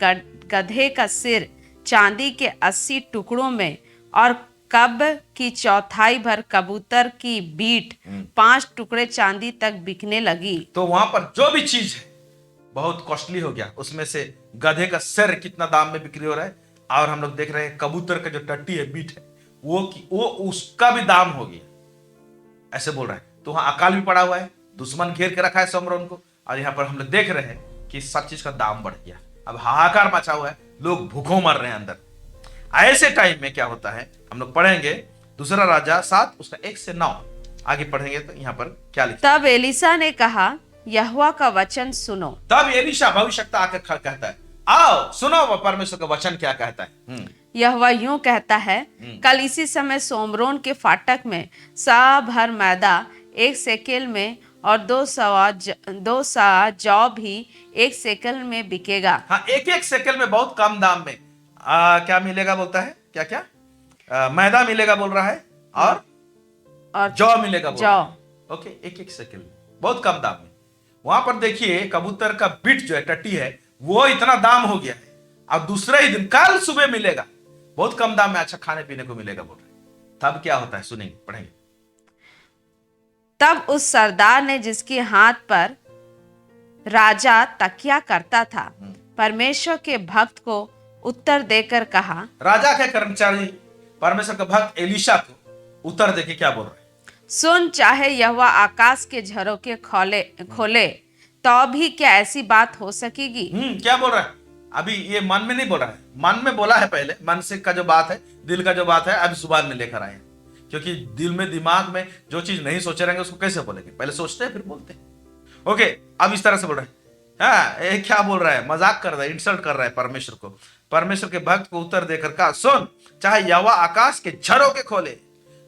गधे का सिर चांदी के 80 टुकड़ों में और कब की चौथाई भर कबूतर की बीट 5 टुकड़े चांदी तक बिकने लगी। तो वहां पर जो भी चीज है बहुत कॉस्टली हो गया। उसमें से गधे का सिर कितना दाम में बिक्री हो रहा है, और हम लोग देख रहे हैं कबूतर का जो टट्टी है, बीट है, वो उसका भी दाम हो गया, ऐसे बोल रहा है। तो वहां अकाल भी पड़ा हुआ है, दुश्मन घेर के रखा है सोमरोन को, और यहाँ पर हम लोग देख रहे हैं कि सब चीज का दाम बढ़ गया। अब हाहाकार मचा हुआ है, लोग भूखों मर रहे हैं अंदर। ऐसे टाइम में क्या होता है, हम लोग पढ़ेंगे दूसरा राजा 7 उसका 1 से 9 आगे पढ़ेंगे, तो यहाँ पर क्या लिखा। तब एलीसा ने कहा, यहोवा का वचन सुनो। तब एलीशा भविष्यवक्ता आकर कहता है, आओ सुनो परमेश्वर का वचन क्या कहता है। यहोवा यूं कहता है, कल इसी समय सोमरोन के फाटक में सा भर मैदा 1 शेकेल में और 2 सा जौ भी 1 शेकेल में बिकेगा। हाँ, 1 शेकेल में, बहुत कम दाम में क्या मिलेगा बोलता है, क्या क्या मैदा मिलेगा बोल रहा है, और जौ मिलेगा बोल रहा है। ओके, 1 शेकेल में, बहुत कम दाम में। वहां पर देखिए कबूतर का बिट जो है, टट्टी है, वो इतना दाम हो गया है, और दूसरे ही दिन कल सुबह मिलेगा, बहुत कम दाम में अच्छा खाने पीने को मिलेगा बोल रहे। तब क्या होता है, सुनेंगे, पढ़ेंगे। तब उस सरदार ने, जिसके हाथ पर राजा तकिया करता था, परमेश्वर के भक्त को उत्तर देकर कहा। राजा के कर्मचारी परमेश्वर के भक्त एलीशा को उत्तर देके क्या बोल रहे हैं, सुन, चाहे यहोवा आकाश के झरोखे खोले तो भी क्या ऐसी बात हो सकेगी? क्या बोल रहा है? अभी ये मन में नहीं बोल रहा है, मन में बोला है पहले, मन से का जो बात है, दिल का जो बात है, अभी जुबान में लेकर आए हैं। क्योंकि दिल में, दिमाग में जो चीज नहीं सोचे रहेंगे उसको कैसे बोलेंगे, पहले सोचते हैं फिर बोलते हैं। ओके, अब इस तरह से बोल रहे हैं। हाँ, ये क्या बोल रहा है, मजाक कर रहा है, इंसल्ट कर रहा है परमेश्वर को। परमेश्वर के भक्त को उत्तर देकर कहा, सुन, चाहे यहोवा आकाश के झरोखे खोले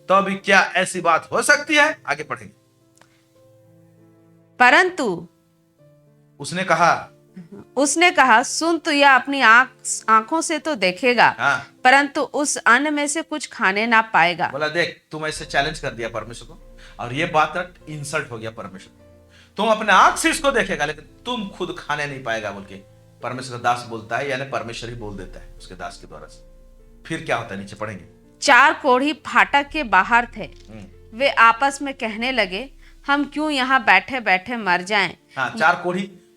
तो भी क्या ऐसी बात हो सकती है। आगे पढ़ेंगे। परंतु उसने कहा, सुन, तो यह अपनी आंखों से तो देखेगा, परंतु उस अन्न में से कुछ खाने ना पाएगा। बोला, देख, तुम ऐसे चैलेंज कर दिया परमेश्वर को, और ये बात इंसल्ट हो गया परमेश्वर। तुम अपने आंख से इसको देखेगा, लेकिन तुम खुद खाने नहीं पाएगा बोल के परमेश्वर का दास बोलता है, यानी परमेश्वर ही बोल देता है उसके दास के द्वारा से। फिर क्या होता है, नीचे पढ़ेंगे। 4 कोढ़ी फाटक के बाहर थे, वे आपस में कहने लगे, हम क्यों यहाँ बैठे बैठे मर जाएं। हाँ, 4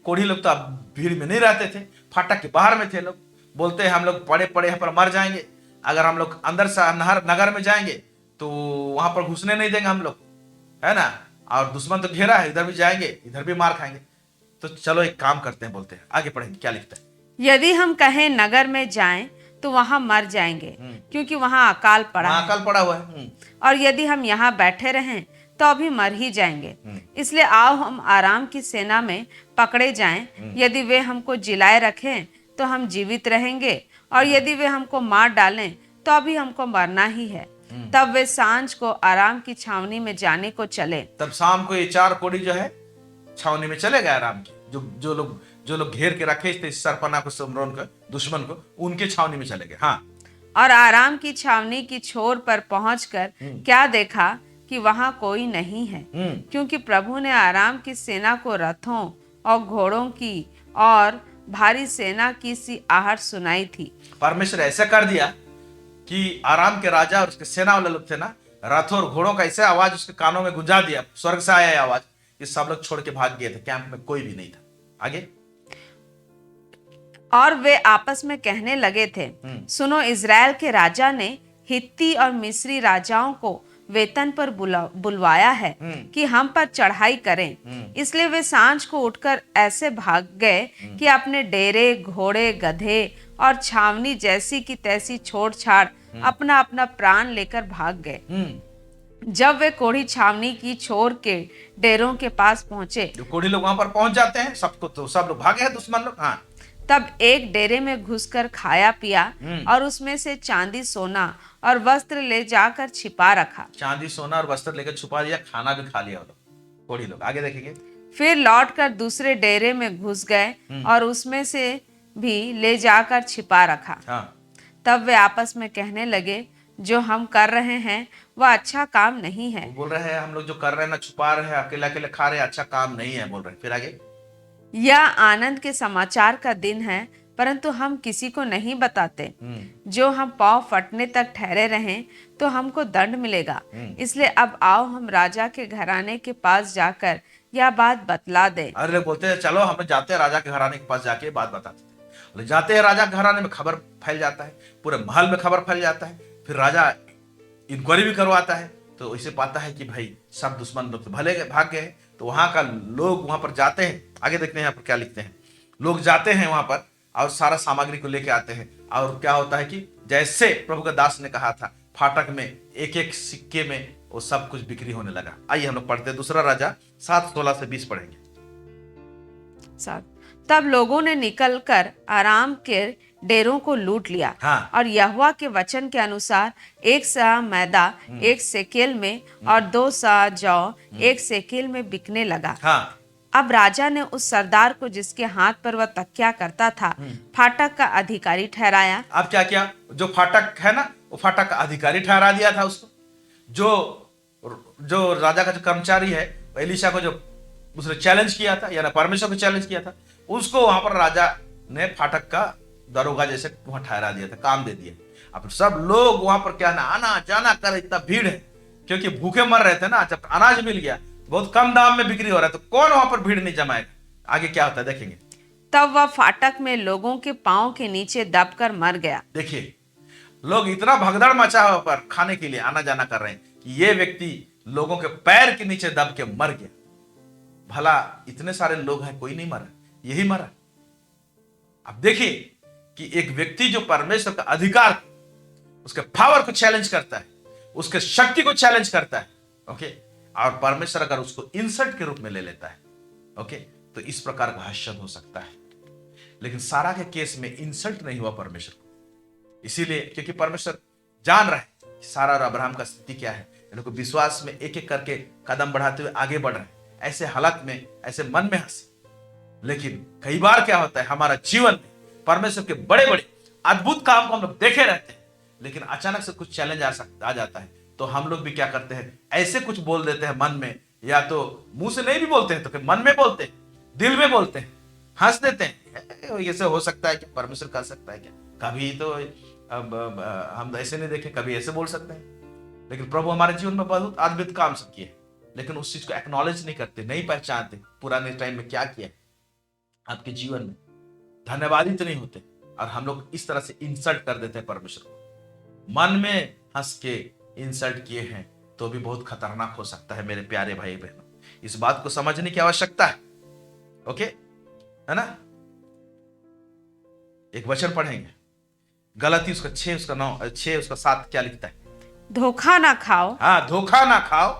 कोढ़ी लोग तो अब भीड़ में नहीं रहते थे, फाटक के बाहर में थे। लोग बोलते हैं हम लोग पड़े पड़े यहाँ पर मर जाएंगे, अगर हम लोग अंदर से नगर में जाएंगे तो वहां पर घुसने नहीं देंगे हम लोग, है ना, और दुश्मन तो घेरा है, इधर भी जाएंगे, इधर भी मार खाएंगे, तो चलो एक काम करते हैं, बोलते हैं। आगे पढ़ेंगे, क्या लिखता है। यदि हम कहें नगर में जाएं तो वहां मर जाएंगे, क्योंकि वहां अकाल पड़ा हुआ है, और यदि हम यहाँ बैठे रहें तो अभी मर ही जाएंगे। इसलिए आओ हम आराम की सेना में पकड़े जाएं, यदि वे हमको जिलाए रखें तो हम जीवित रहेंगे, और यदि वे हमको मार डालें तो अभी हमको मरना ही है। तब वे सांझ को आराम की छावनी में जाने को चले। तब शाम को ये 4 कोढ़ी जो है छावनी में चले गए आराम की, जो लोग घेर के रखे थे सरपना को, समरोन को, दुश्मन को, उनके छावनी में चले गए। हाँ, और आराम की छावनी की छोर पर पहुंचकर क्या देखा कि वहां कोई नहीं है, क्योंकि प्रभु ने आराम की सेना को रथों और घोड़ों की और भारी सेना की सी आहट सुनाई थी। परमेश्वर ऐसा कर दिया कि आराम के राजा और उसके सेना वाले लोग थे ना, रथों और घोड़ों का ऐसे आवाज उसके कानों में गुंजा दिया, स्वर्ग से आया आवाज, कि सब लोग छोड़ के भाग गए थे, कैंप में कोई भी नहीं था। आगे, और वे आपस में कहने लगे थे, सुनो, इज़राइल के राजा ने हित्ती और मिस्री राजाओं को वेतन पर बुलवाया है कि हम पर चढ़ाई करें। इसलिए वे सांझ को उठकर ऐसे भाग गए कि अपने डेरे, घोड़े, गधे और छावनी जैसी की तैसी छोड़ छाड़ अपना अपना प्राण लेकर भाग गए। जब वे कोढ़ी छावनी की छोर के डेरों के पास पहुंचे, जो कोढ़ी लोग वहां पर पहुंच जाते हैं, सबको तो सब लोग भागे हैं दुश्मन लोग। हाँ, तब एक डेरे में घुसकर खाया पिया और उसमें से चांदी, सोना और वस्त्र ले जाकर छिपा रखा। चांदी, सोना और वस्त्र लेकर छुपा लिया, खाना भी खा लिया वो लोग, कोढ़ी लोग। आगे देखेंगे। फिर लौटकर दूसरे डेरे में घुस गए और उसमें से भी ले जाकर छिपा रखा। हाँ। तब वे आपस में कहने लगे, जो हम कर रहे हैं वह अच्छा काम नहीं है। बोल रहे हैं हम लोग जो कर रहे हैं ना, छुपा रहे हैं, अकेले अकेले खा रहे हैं, अच्छा काम नहीं है, बोल रहे हैं। फिर आगे, यह आनंद के समाचार का दिन है, परंतु हम किसी को नहीं बताते। जो हम पांव फटने तक ठहरे रहें तो हमको दंड मिलेगा। इसलिए अब आओ हम राजा के घराने के पास जाकर यह बात बतला दे। अरे लोग बोलते हैं चलो हम जाते हैं राजा के घराने के पास, जाके बात बताते हैं। जाते हैं राजा के घराने में, खबर फैल जाता है, पूरे महल में खबर फैल जाता है। फिर राजा इंक्वायरी भी करवाता है, तो इसे पाता है कि भाई सब दुश्मन लोग तो भले भाग गए। तो वहां का लोग वहां पर जाते हैं। आगे देखते हैं यहाँ पर क्या लिखते हैं। लोग जाते हैं वहां पर और सारा सामग्री को लेके आते हैं, और क्या होता है कि जैसे प्रभु का दास ने कहा था, फाटक में एक एक सिक्के में वो सब कुछ बिक्री होने लगा। आइए हम लोग पढ़ते हैं दूसरा राजा 7:16-20 पढ़ेंगे। तब लोगों ने निकलकर आराम के डेरों को लूट लिया। हाँ। और यहोवा के वचन के अनुसार 1 सआ मैदा 1 शेकेल में और 2 सआ जौ 1 शेकेल में बिकने लगा। हाँ। अब राजा ने उस सरदार को, जिसके हाथ पर वह तकिया करता था, फाटक का अधिकारी ठहराया। अब क्या किया? जो फाटक है ना, वो फाटक का अधिकारी ठहरा दिया था उसको। जो राजा का जो कर्मचारी है, एलीशा को जो उसने चैलेंज किया था, या ना परमेश्वर को चैलेंज किया था, उसको वहां पर राजा ने फाटक का दरोगा जैसे वहां ठहरा दिया था, काम दे दिया। अब सब लोग वहां पर क्या ना आना जाना कर, इतना भीड़ है, क्योंकि भूखे मर रहे थे ना। जब अनाज मिल गया, बहुत कम दाम में बिक्री हो रहा है, तो कौन वहां पर भीड़ नहीं जमाएगा। आगे क्या होता है देखेंगे। तब वह फाटक में लोगों के पांव के नीचे दबकर मर गया। देखिए, लोग इतना भगदड़ मचा हुआ पर खाने के लिए आना जाना कर रहे हैं कि ये व्यक्ति लोगों के पैर के नीचे दब के मर गया। भला इतने सारे लोग हैं, कोई नहीं मरा, यही मरा। अब देखिए कि एक व्यक्ति जो परमेश्वर का अधिकार, उसके पावर को चैलेंज करता है, उसके शक्ति को चैलेंज करता है, ओके, और परमेश्वर अगर उसको इंसल्ट के रूप में ले लेता है, ओके, तो इस प्रकार का हर्षद हो सकता है। लेकिन सारा के केस में इंसल्ट नहीं हुआ परमेश्वर को, इसीलिए क्योंकि परमेश्वर जान रहा है कि सारा और अब्राहम का स्थिति क्या है। इनको विश्वास में एक एक करके कदम बढ़ाते हुए आगे बढ़ रहे हैं, ऐसे हालत में, ऐसे मन में हंसी। लेकिन कई बार क्या होता है, हमारा जीवन में परमेश्वर के बड़े बड़े अद्भुत काम को हम लोग देखे रहते हैं, लेकिन अचानक से कुछ चैलेंज आ जाता है, तो हम लोग भी क्या करते हैं, ऐसे कुछ बोल देते हैं मन में, या तो मुंह से नहीं भी बोलते हैं तो फिर मन में बोलते हैं, दिल में बोलते हैं, हंस देते हैं। ऐसे हो सकता है कि परमेश्वर कर सकता है क्या? कभी तो अब हम ऐसे नहीं देखे, कभी ऐसे बोल सकते हैं। लेकिन प्रभु हमारे जीवन में बहुत अद्भुत काम सब किए, लेकिन उस चीज को एक्नॉलेज नहीं करते, नहीं पहचानते पुराने टाइम में क्या किया आपके जीवन में, धन्यवादित नहीं होते, और हम लोग इस तरह से इंसल्ट कर देते हैं परमेश्वर को। मन में हंस के इंसल्ट किए हैं तो भी बहुत खतरनाक हो सकता है मेरे प्यारे भाई बहनों। इस बात को समझने की आवश्यकता है, ओके, है ना। एक वचन पढ़ेंगे, गलती उसका 6:7 क्या लिखता है? धोखा ना खाओ। हाँ, धोखा ना खाओ।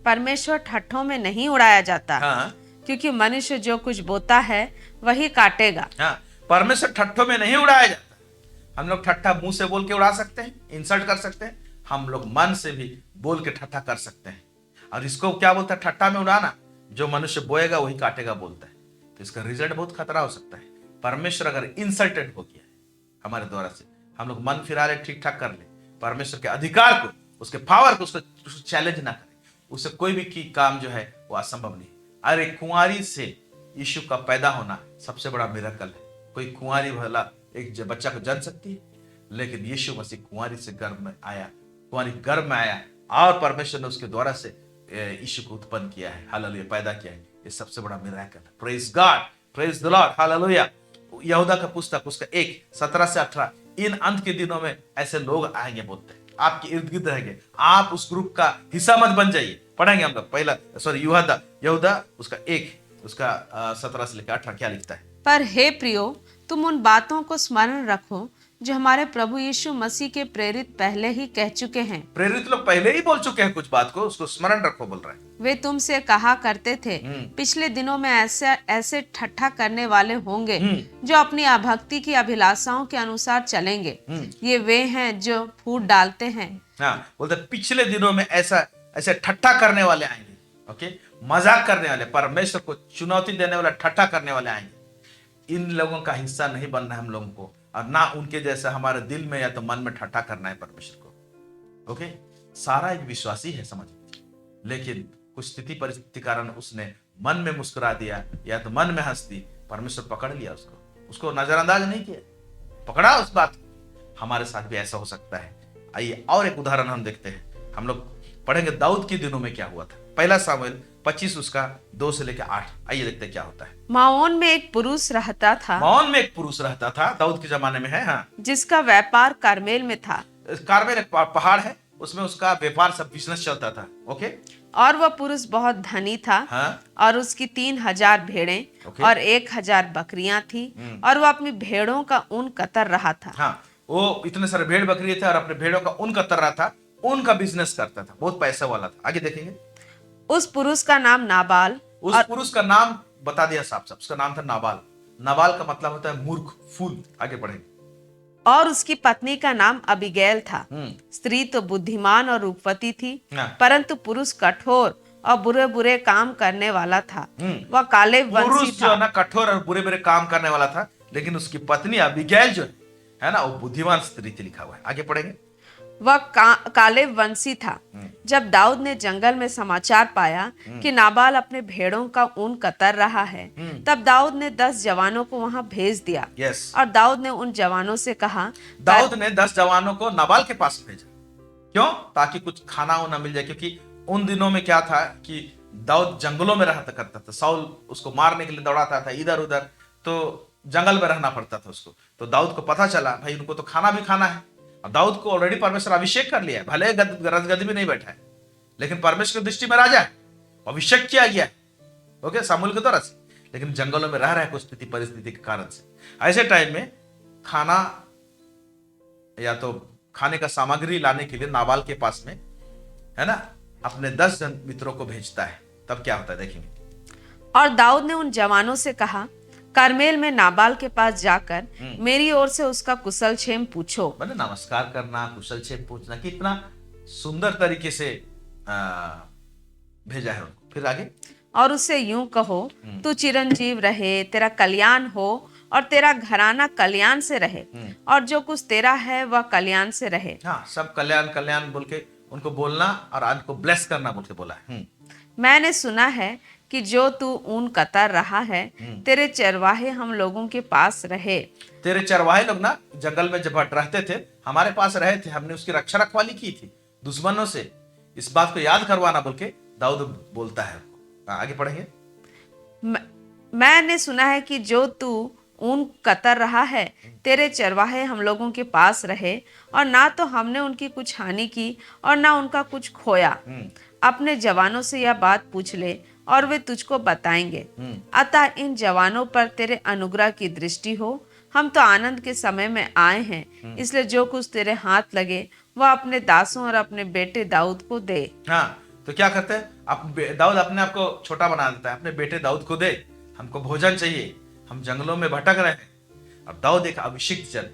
परमेश्वर ठट्ठों में नहीं उड़ाया जाता। हाँ, क्योंकि मनुष्य जो कुछ बोता है वही काटेगा। हाँ, परमेश्वर ठट्ठों में नहीं उड़ाया जाता। हम लोग ठट्ठा मुंह से बोल के उड़ा सकते हैं, इंसल्ट कर सकते हैं, हम लोग मन से भी बोल के ठट्ठा कर सकते हैं। और इसको क्या बोलता है ठट्ठा में उड़ाना? जो मनुष्य बोएगा वही काटेगा बोलता है। तो इसका रिजल्ट बहुत खतरा हो सकता है। परमेश्वर अगर इंसल्टेड हो गया है हमारे द्वारा से, हम लोग मन फिरा ले, ठीक ठाक कर ले, परमेश्वर के अधिकार को, उसके पावर को उसको चैलेंज ना करें, उससे कोई भी की काम जो है वो असंभव नहीं। अरे कुंवारी से यीशु का पैदा होना सबसे बड़ा मिरेकल है। कोई कुंवारी भला एक बच्चा को जन्म सकती है, लेकिन यीशु मसीह कुंवारी से गर्भ में आया, कुंवारी गर्भ में आया और परमेश्वर ने उसके द्वारा से यीशु को उत्पन्न किया है, हालेलुया, पैदा किया है। ये सबसे बड़ा मिरेकल है। Praise God, praise the Lord, hallelujah. यहूदा का पुस्तक उसका 1:17 से 18, इन अंत के दिनों में ऐसे लोग आएंगे, बोलते हैं आपके इर्द गिर्द रहेंगे, आप उस ग्रुप का हिस्सा मत बन जाइए। पढ़ेंगे हम लोग पहला यहूदा उसका 17 से लेकर 18 क्या लिखता है? पर हे प्रियो, तुम उन बातों को स्मरण रखो जो हमारे प्रभु यीशु मसीह के प्रेरित पहले ही कह चुके हैं। प्रेरित लोग पहले ही बोल चुके हैं कुछ बात को, उसको स्मरण रखो बोल रहे हैं। वे तुमसे कहा करते थे, पिछले दिनों में ऐसे ठट्ठा करने वाले होंगे जो अपनी अभक्ति की अभिलाषाओं के अनुसार चलेंगे। ये वे हैं जो फूट डालते हैं। हाँ, बोलते पिछले दिनों में ऐसे ठट्ठा करने वाले आएंगे, ओके, मजाक करने वाले, परमेश्वर को चुनौती देने वाले ठट्ठा करने वाले आएंगे। इन लोगों का हिस्सा नहीं बनना है हम लोगों को, और ना उनके जैसा हमारे दिल में या तो मन में ठट्ठा करना है परमेश्वर को। ओके, सारा एक विश्वासी है समझ, लेकिन कुछ स्थिति परिस्थिति कारण उसने मन में मुस्कुरा दिया या तो मन में हंस दी, परमेश्वर पकड़ लिया उसको नजरअंदाज नहीं किया, पकड़ा उस बात। हमारे साथ भी ऐसा हो सकता है। आइए और एक उदाहरण हम देखते हैं। हम लोग पढ़ेंगे दाऊद के दिनों में क्या हुआ था। पहला सामुएल 25 उसका 2 से लेकर 8। आइए देखते हैं क्या होता है। माओन में एक पुरुष रहता था। माओन में एक पुरुष रहता था, दाऊद के जमाने में है। हाँ, जिसका व्यापार कारमेल में था। कारमेल एक पहाड़ है, उसमें उसका व्यापार सब बिजनेस चलता था। ओके, और वह पुरुष बहुत धनी था। हाँ? और उसकी 3000 भेड़ें और 1000 बकरियां थी। और वह अपनी भेड़ों का ऊन कतर रहा था। हाँ, वो इतने सारे भेड़ बकरी थे और अपने भेड़ों का ऊन कतर रहा था, ऊन का बिजनेस करता था, बहुत पैसा वाला था। आगे देखेंगे। उस पुरुष का नाम नाबाल। उस पुरुष का नाम बता दिया साफ साफ, उसका नाम था नाबाल। नाबाल का मतलब होता है मूर्ख, फूल। आगे बढ़ेंगे। और उसकी पत्नी का नाम अबीगैल था। स्त्री तो बुद्धिमान और रूपवती थी, परंतु पुरुष कठोर और बुरे बुरे काम करने वाला था। वह काले वंशी था। जो ना कठोर और बुरे बुरे काम करने वाला था, लेकिन उसकी पत्नी अबीगैल जो है ना, वो बुद्धिमान स्त्री थी, लिखा हुआ है। आगे पढ़ेंगे। वह काले वंशी था। जब दाऊद ने जंगल में समाचार पाया कि नाबाल अपने भेड़ों का ऊन कतर रहा है, तब दाऊद ने 10 जवानों को वहां भेज दिया। और दाऊद ने उन जवानों से कहा, दाऊद ने 10 जवानों को नाबाल के पास भेजा। क्यों? ताकि कुछ खाना ना मिल जाए, क्योंकि उन दिनों में क्या था कि दाऊद जंगलों में रहता करता था। साउल उसको मारने के लिए दौड़ाता था इधर उधर, तो जंगल में रहना पड़ता था उसको। तो दाऊद को पता चला भाई उनको तो खाना भी खाना है। और दाऊद को ऑलरेडी परमेश्वर अभिषेक कर लिया है, भले रजगद्दी में नहीं बैठा है, लेकिन परमेश्वर की दृष्टि में राजा है, अभिषेक किया गया है, ओके, सामुएल के द्वारा से। लेकिन जंगलों में रह रहा है कुछ स्थिति परिस्थिति के कारण से। ऐसे टाइम में खाना या तो खाने का सामग्री लाने के लिए नाबाल के पास में, है ना, अपने 10 जन मित्रों को भेजता है। तब क्या होता है देखेंगे। और दाऊद ने उन जवानों से कहा, कारमेल में नाबाल के पास जाकर मेरी ओर से उसका कुशल क्षेम पूछो। मैंने नमस्कार करना, कुशल क्षेम पूछना, कितना सुंदर तरीके से भेजा है उनको। फिर आगे। और उससे यूं कहो, तू चिरंजीव रहे, तेरा कल्याण हो और तेरा घराना कल्याण से रहे, और जो कुछ तेरा है वह कल्याण से रहे। हाँ, सब कल्याण कल्याण बोल के उनको बोलना और आज को ब्लेस करना बोल के बोला है। मैंने सुना है कि जो तू ऊन कतर रहा है, तेरे चरवाहे हम लोगों के पास रहे। तेरे चरवाहे लोग ना जंगल में जब रहते थे, हमारे पास रहे थे, हमने उसकी रक्षा रखवाली की थी दुश्मनों से। इस बात को याद करवाना बोल के दाऊद बोलता है। आगे पढ़ेंगे। मैंने सुना है कि जो तू ऊन कतर रहा है, तेरे चरवाहे हम लोगों के पास रहे, और ना तो हमने उनकी कुछ हानि की और ना उनका कुछ खोया। अपने जवानों से यह बात पूछ ले और वे तुझको बताएंगे। अतः इन जवानों पर तेरे अनुग्रह की दृष्टि हो। हम तो आनंद के समय में आए हैं, इसलिए जो कुछ तेरे हाथ लगे वह अपने दासों और अपने बेटे दाऊद को दे। हाँ, तो क्या करते हैं, दाऊद अपने आप को छोटा बना देता है, अपने बेटे दाऊद को दे, हमको भोजन चाहिए, हम जंगलों में भटक रहे हैं। अब दाऊद एक अभिषिक्त जन,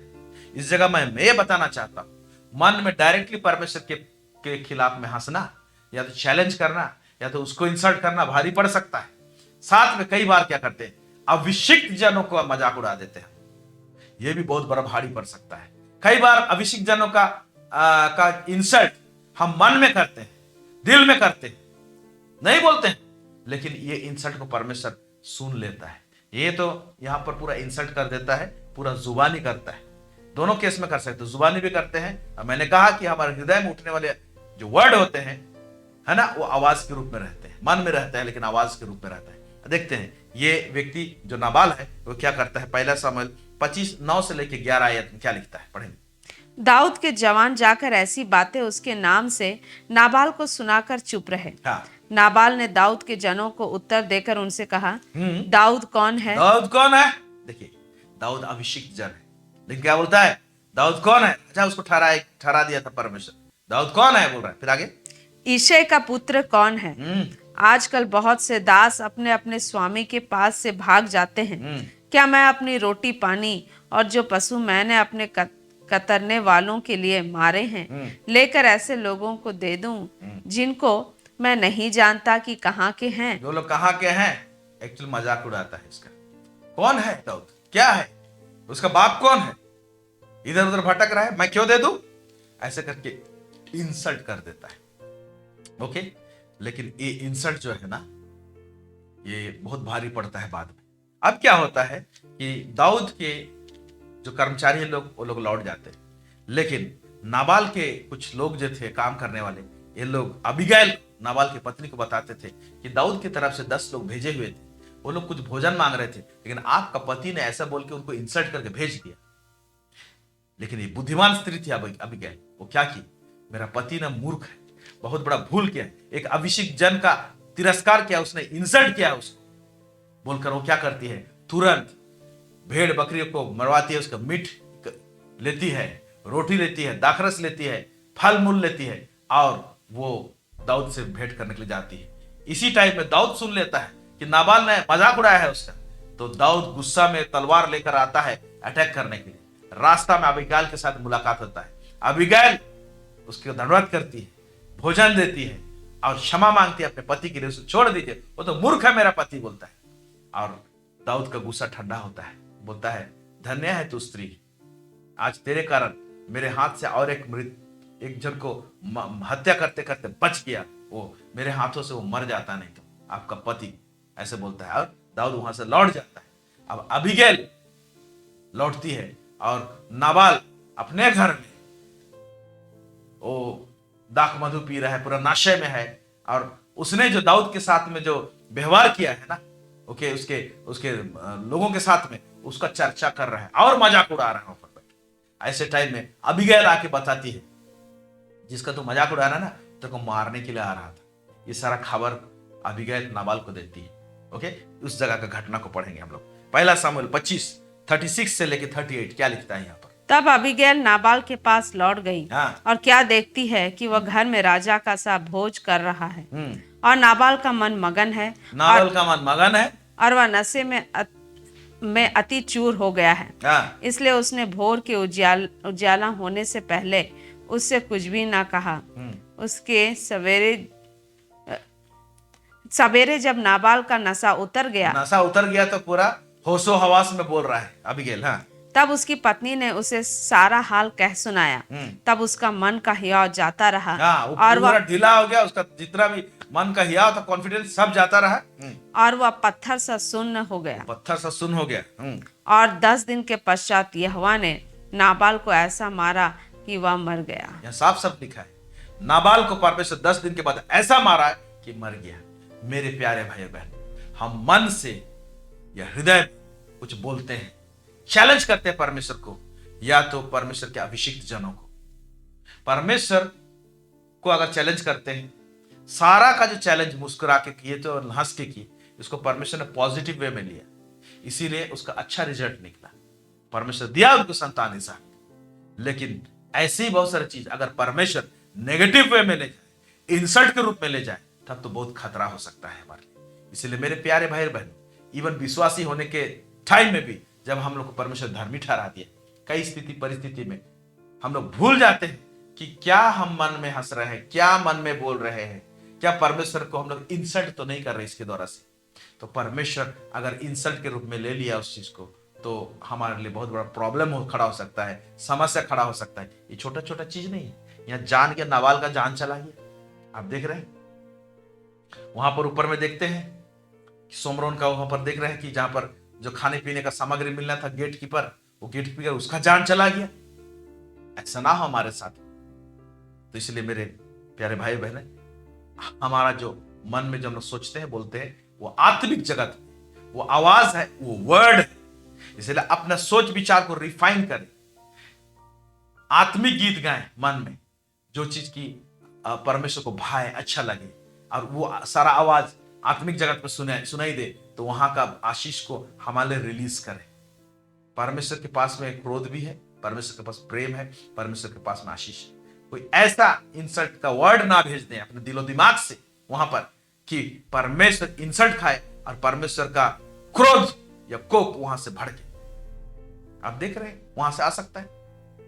इस जगह मैं ये बताना चाहता हूं, मन में डायरेक्टली परमेश्वर के खिलाफ में हंसना या तो चैलेंज करना या तो उसको इंसल्ट करना भारी पड़ सकता है। साथ में कई बार क्या करते हैं, अभिषिक्त जनों को मजाक उड़ा देते हैं, यह भी बहुत बड़ा भारी पड़ सकता है। कई बार अभिषिक्त जनों का इंसल्ट हम मन में करते हैं, दिल में करते हैं, नहीं बोलते हैं, लेकिन ये इंसल्ट को परमेश्वर सुन लेता है। ये तो यहां पर पूरा इंसल्ट कर देता है, पूरा जुबानी करता है। दोनों केस में कर सकते, जुबानी भी करते हैं। और मैंने कहा कि हमारे हृदय में उठने वाले जो वर्ड होते हैं, है ना, वो आवाज के रूप में रहते हैं, मन में रहता है लेकिन आवाज के रूप में रहता है। देखते हैं ये व्यक्ति जो नाबाल है वो क्या करता है। पहला शमूएल 25:9 से लेकर 11 आयत में क्या लिखता है, पढ़ेंगे। दाऊद के जवान जाकर ऐसी बातें उसके नाम से नाबाल को सुनाकर चुप रहे। हाँ। नाबाल ने दाऊद के जनों को उत्तर देकर उनसे कहा, दाऊद कौन है? दाऊद कौन है? देखिए, दाऊद अभिषिक्त जन है, लेकिन क्या बोलता है, दाऊद कौन है? अच्छा, उसको ठहरा दिया था परमेश्वर, दाऊद कौन है बोल रहा है। फिर आगे, ईशै का पुत्र कौन है? आजकल बहुत से दास अपने अपने स्वामी के पास से भाग जाते हैं। क्या मैं अपनी रोटी पानी और जो पशु मैंने अपने कतरने वालों के लिए मारे हैं लेकर ऐसे लोगों को दे दूं जिनको मैं नहीं जानता कि कहाँ के हैं? जो लोग कहाँ के हैं, एक्चुअली मजाक उड़ाता है इसका। कौन है दाऊद, क्या है, उसका बाप कौन है, इधर उधर भटक रहा है, मैं क्यों दे दूं, ऐसे करके इंसल्ट कर देता है। ओके, लेकिन ये इंसल्ट जो है ना, ये बहुत भारी पड़ता है बाद में। अब क्या होता है कि दाऊद के जो कर्मचारी हैं लोग, वो लोग लौट जाते हैं, लेकिन नाबाल के कुछ लोग जो थे काम करने वाले, ये लोग अबीगैल नाबाल की पत्नी को बताते थे कि दाऊद की तरफ से 10 लोग भेजे हुए थे, वो लोग कुछ भोजन मांग रहे थे, लेकिन आपका पति ने ऐसा बोल के उनको इंसल्ट करके भेज दिया। लेकिन ये बुद्धिमान स्त्री थी अबीगैल, वो क्या की, मेरा पति ना मूर्ख है, बहुत बड़ा भूल किया, एक अभिषिक्त जन का तिरस्कार किया, उसने इंसल्ट किया उसको बोलकर, वो क्या करती है, तुरंत भेड़ बकरियों को मरवाती है, उसका मीट लेती है, रोटी लेती है, दाखरस लेती है, फल मूल लेती है, और वो दाऊद से भेंट करने के लिए जाती है। इसी टाइम में दाऊद सुन लेता है कि नाबाल ने मजाक उड़ाया है उसका, तो दाऊद गुस्सा में तलवार लेकर आता है अटैक करने के लिए। रास्ता में अबीगैल के साथ मुलाकात होता है, अबीगैल उसके दंडवत करती है, भोजन देती है और क्षमा मांगती है अपने पति के लिए, उसे छोड़ दीजिए, वो तो मूर्ख है मेरा पति बोलता है। और दाऊद का गुस्सा ठंडा होता है, बोलता है, धन्य है तू स्त्री, आज तेरे कारण मेरे हाथ से और एक जन को हत्या करते करते बच गया, वो मेरे हाथों से वो मर जाता नहीं तो आपका पति, ऐसे बोलता है। और दाऊद वहां से लौट जाता है। अब अबीगैल लौटती है और नाबाल अपने घर में वो दाख मधु पी रहा है, पूरा नशे में है, और उसने जो दाऊद के साथ में जो व्यवहार किया है ना, ओके, उसके लोगों के साथ में उसका चर्चा कर रहा है और मजाक उड़ा रहा है। ऐसे टाइम में अबीगैल आके बताती है, जिसका तू मजाक उड़ा रहा ना, तेरे को मारने के लिए आ रहा था। ये सारा खबर अबीगैल नाबाल को देती है। ओके, उस जगह का घटना को पढ़ेंगे हम लोग। पहला शमूएल 25:36 से लेके 38 क्या लिखता है यहाँ पर। तब अबीगैल नाबाल के पास लौट गई, हाँ। और क्या देखती है कि वह घर में राजा का सा भोज कर रहा है, और नाबाल का मन मगन है, और वह नशे में अति चूर हो गया है। हाँ। इसलिए उसने भोर के उजाला होने से पहले उससे कुछ भी ना कहा। उसके सवेरे जब नाबाल का नशा उतर गया तो पूरा होशो हवास में बोल रहा है अबीगैल। हाँ। तब उसकी पत्नी ने उसे सारा हाल कह सुनाया। तब उसका मन का हियाव जाता रहा, और वह ढीला हो गया, उसका जितना भी मन का हियाव था, कॉन्फिडेंस सब जाता रहा, और वह पत्थर सा सुन्न हो गया। और 10 दिन के पश्चात यहोवा ने नाबाल को ऐसा मारा कि वह मर गया। यहाँ साफ लिखा है, नाबाल को परमेश्वर 10 दिन के बाद ऐसा मारा कि मर गया। मेरे प्यारे भाई बहन, हम मन से या हृदय कुछ बोलते हैं, चैलेंज करते हैं परमेश्वर को, या तो परमेश्वर के अभिषिक्त जनों को। परमेश्वर को अगर चैलेंज करते हैं, सारा का जो चैलेंज मुस्कुरा के किए तो हंस के किए, इसको परमेश्वर ने पॉजिटिव वे में लिया, इसीलिए उसका अच्छा रिजल्ट निकला। परमेश्वर दिया उनको संतान इसहाक। लेकिन ऐसी बहुत सारी चीज अगर परमेश्वर नेगेटिव वे में ले जाए, इंसल्ट के रूप में ले जाए, तब तो बहुत खतरा हो सकता है हमारे लिए। इसलिए मेरे प्यारे भाई बहन, इवन विश्वासी होने के टाइम में भी जब हम लोग को परमेश्वर धर्मी ठहरा दिया, कई स्थिति परिस्थिति में हम लोग भूल जाते हैं कि क्या हम मन में हंस रहे हैं, क्या मन में बोल रहे हैं, क्या परमेश्वर को हम लोग इंसल्ट तो नहीं कर रहे इसके द्वारा से। तो परमेश्वर अगर इंसल्ट के रूप में ले लिया उस चीज को, तो हमारे लिए बहुत बड़ा प्रॉब्लम खड़ा हो सकता है, समस्या खड़ा हो सकता है। ये छोटा छोटा चीज नहीं है। यहाँ जान के नाबाल का जान चला गया, आप देख रहे हैं। वहां पर ऊपर में देखते हैं कि सोमरोन का वहां पर देख रहे हैं कि जहां पर जो खाने पीने का सामग्री मिलना था गेट कीपर, वो गेट कीपर उसका जान चला गया। ऐसा ना हो हमारे साथ। तो इसलिए मेरे प्यारे भाई बहने, हमारा जो मन में जो हम लोग सोचते हैं बोलते हैं वो आत्मिक जगत, वो आवाज है, वो वर्ड है। इसलिए अपना सोच विचार को रिफाइन करें, आत्मिक गीत गाएं मन में, जो चीज की परमेश्वर को भाए, अच्छा लगे, और वो सारा आवाज आत्मिक जगत में सुनाई दे, तो वहां का आशीष को हमारे रिलीज करें। परमेश्वर के पास में क्रोध भी है, परमेश्वर के पास प्रेम है, परमेश्वर के पास में आशीष है। कोई ऐसा इंसल्ट का वर्ड ना भेज दें अपने दिलो दिमाग से वहां पर कि परमेश्वर इंसल्ट खाए और परमेश्वर का क्रोध या कोप वहां से भड़के। आप देख रहे हैं वहां से आ सकता है,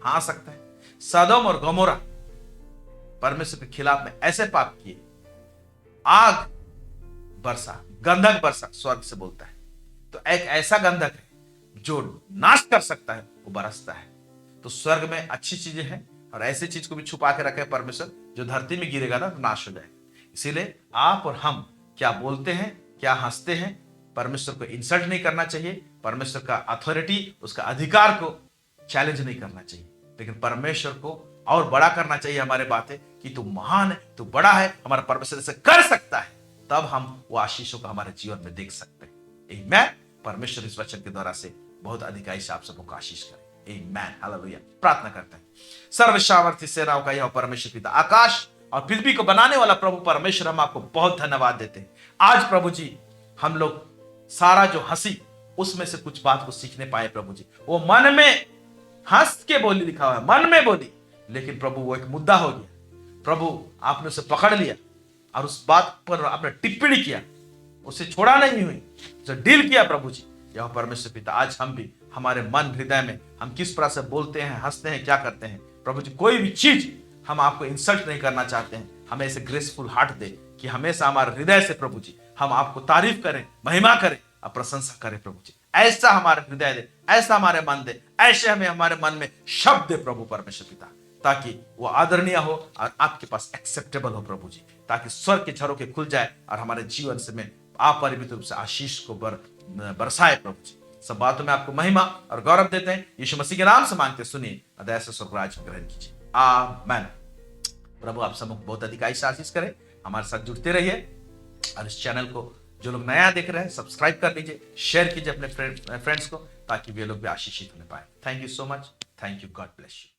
हाँ आ सकता है। सदोम और गमोरा परमेश्वर के खिलाफ में ऐसे पाप किए, आग बरसा, गंधक बरसा, स्वर्ग से बोलता है। तो एक ऐसा गंधक है जो नाश कर सकता है, वो बरसता है। तो स्वर्ग में अच्छी चीजें हैं और ऐसी चीज को भी छुपा के रखे परमेश्वर, जो धरती में गिरेगा ना नाश हो जाएगा। इसीलिए आप और हम क्या बोलते हैं, क्या हंसते हैं, परमेश्वर को इंसल्ट नहीं करना चाहिए। परमेश्वर का अथॉरिटी, उसका अधिकार को चैलेंज नहीं करना चाहिए, लेकिन परमेश्वर को और बड़ा करना चाहिए हमारे बातें कि तू महान है, तू बड़ा है, हमारा परमेश्वर ऐसे कर सकता है। तब हम वो आशीषों को हमारे जीवन में देख सकते हैं। आमीन। परमेश्वर इस वचन के द्वारा से बहुत अधिकाई से आप सबको आशीष करे। आमीन, हालेलुया। प्रार्थना करते हैं। सर्वसामर्थी सेनाओं का यह परमेश्वर पिता, आकाश और पृथ्वी को बनाने वाला प्रभु परमेश्वर, हम आपको बहुत धन्यवाद देते हैं। आज प्रभु जी हम लोग सारा जो हंसी, उसमें से कुछ बात को सीखने पाए प्रभु जी। वो मन में हंस के बोली लिखा हुआ है, मन में बोली, लेकिन प्रभु वो एक मुद्दा हो गया। प्रभु आपने उसे पकड़ लिया और उस बात पर आपने टिप्पणी किया, उसे छोड़ा नहीं हुई, जो डील किया प्रभु जी। यह परमेश्वर पिता, आज हम भी हमारे मन हृदय में हम किस तरह से बोलते हैं, हंसते हैं, क्या करते हैं प्रभु जी। कोई भी चीज हम आपको इंसल्ट नहीं करना चाहते हैं। हमें ऐसे ग्रेसफुल हार्ट दे कि हमेशा हमारे हृदय से प्रभु जी हम आपको तारीफ करें, महिमा करें और प्रशंसा करें प्रभु जी। ऐसा हमारे हृदय दे, ऐसा हमारे मन दे, ऐसे हमें हमारे मन में शब्द दे प्रभु परमेश्वर पिता, ताकि वो आदरणीय हो और आपके पास एक्सेप्टेबल हो प्रभु जी। ताकि स्वर्ग के झरोखे खुल जाए और हमारे जीवन से में अपरिमित रूप से आशीष को बरसाए प्रभु जी। सब बातों में आपको महिमा और गौरव देते हैं, यीशु मसीह के नाम से मांगते, सुनिए अदय से स्वर्गराज ग्रहण कीजिए। आमीन। प्रभु आप सबको बहुत अधिकाई से आशीष करे। हमारे साथ जुड़ते रहिए और इस चैनल को जो लोग नया देख रहे हैं सब्सक्राइब कर लीजिए, शेयर कीजिए अपने फ्रेंड्स को, ताकि वे लोग भी आशीषित होने पाए। Thank you so much. Thank you. God bless you.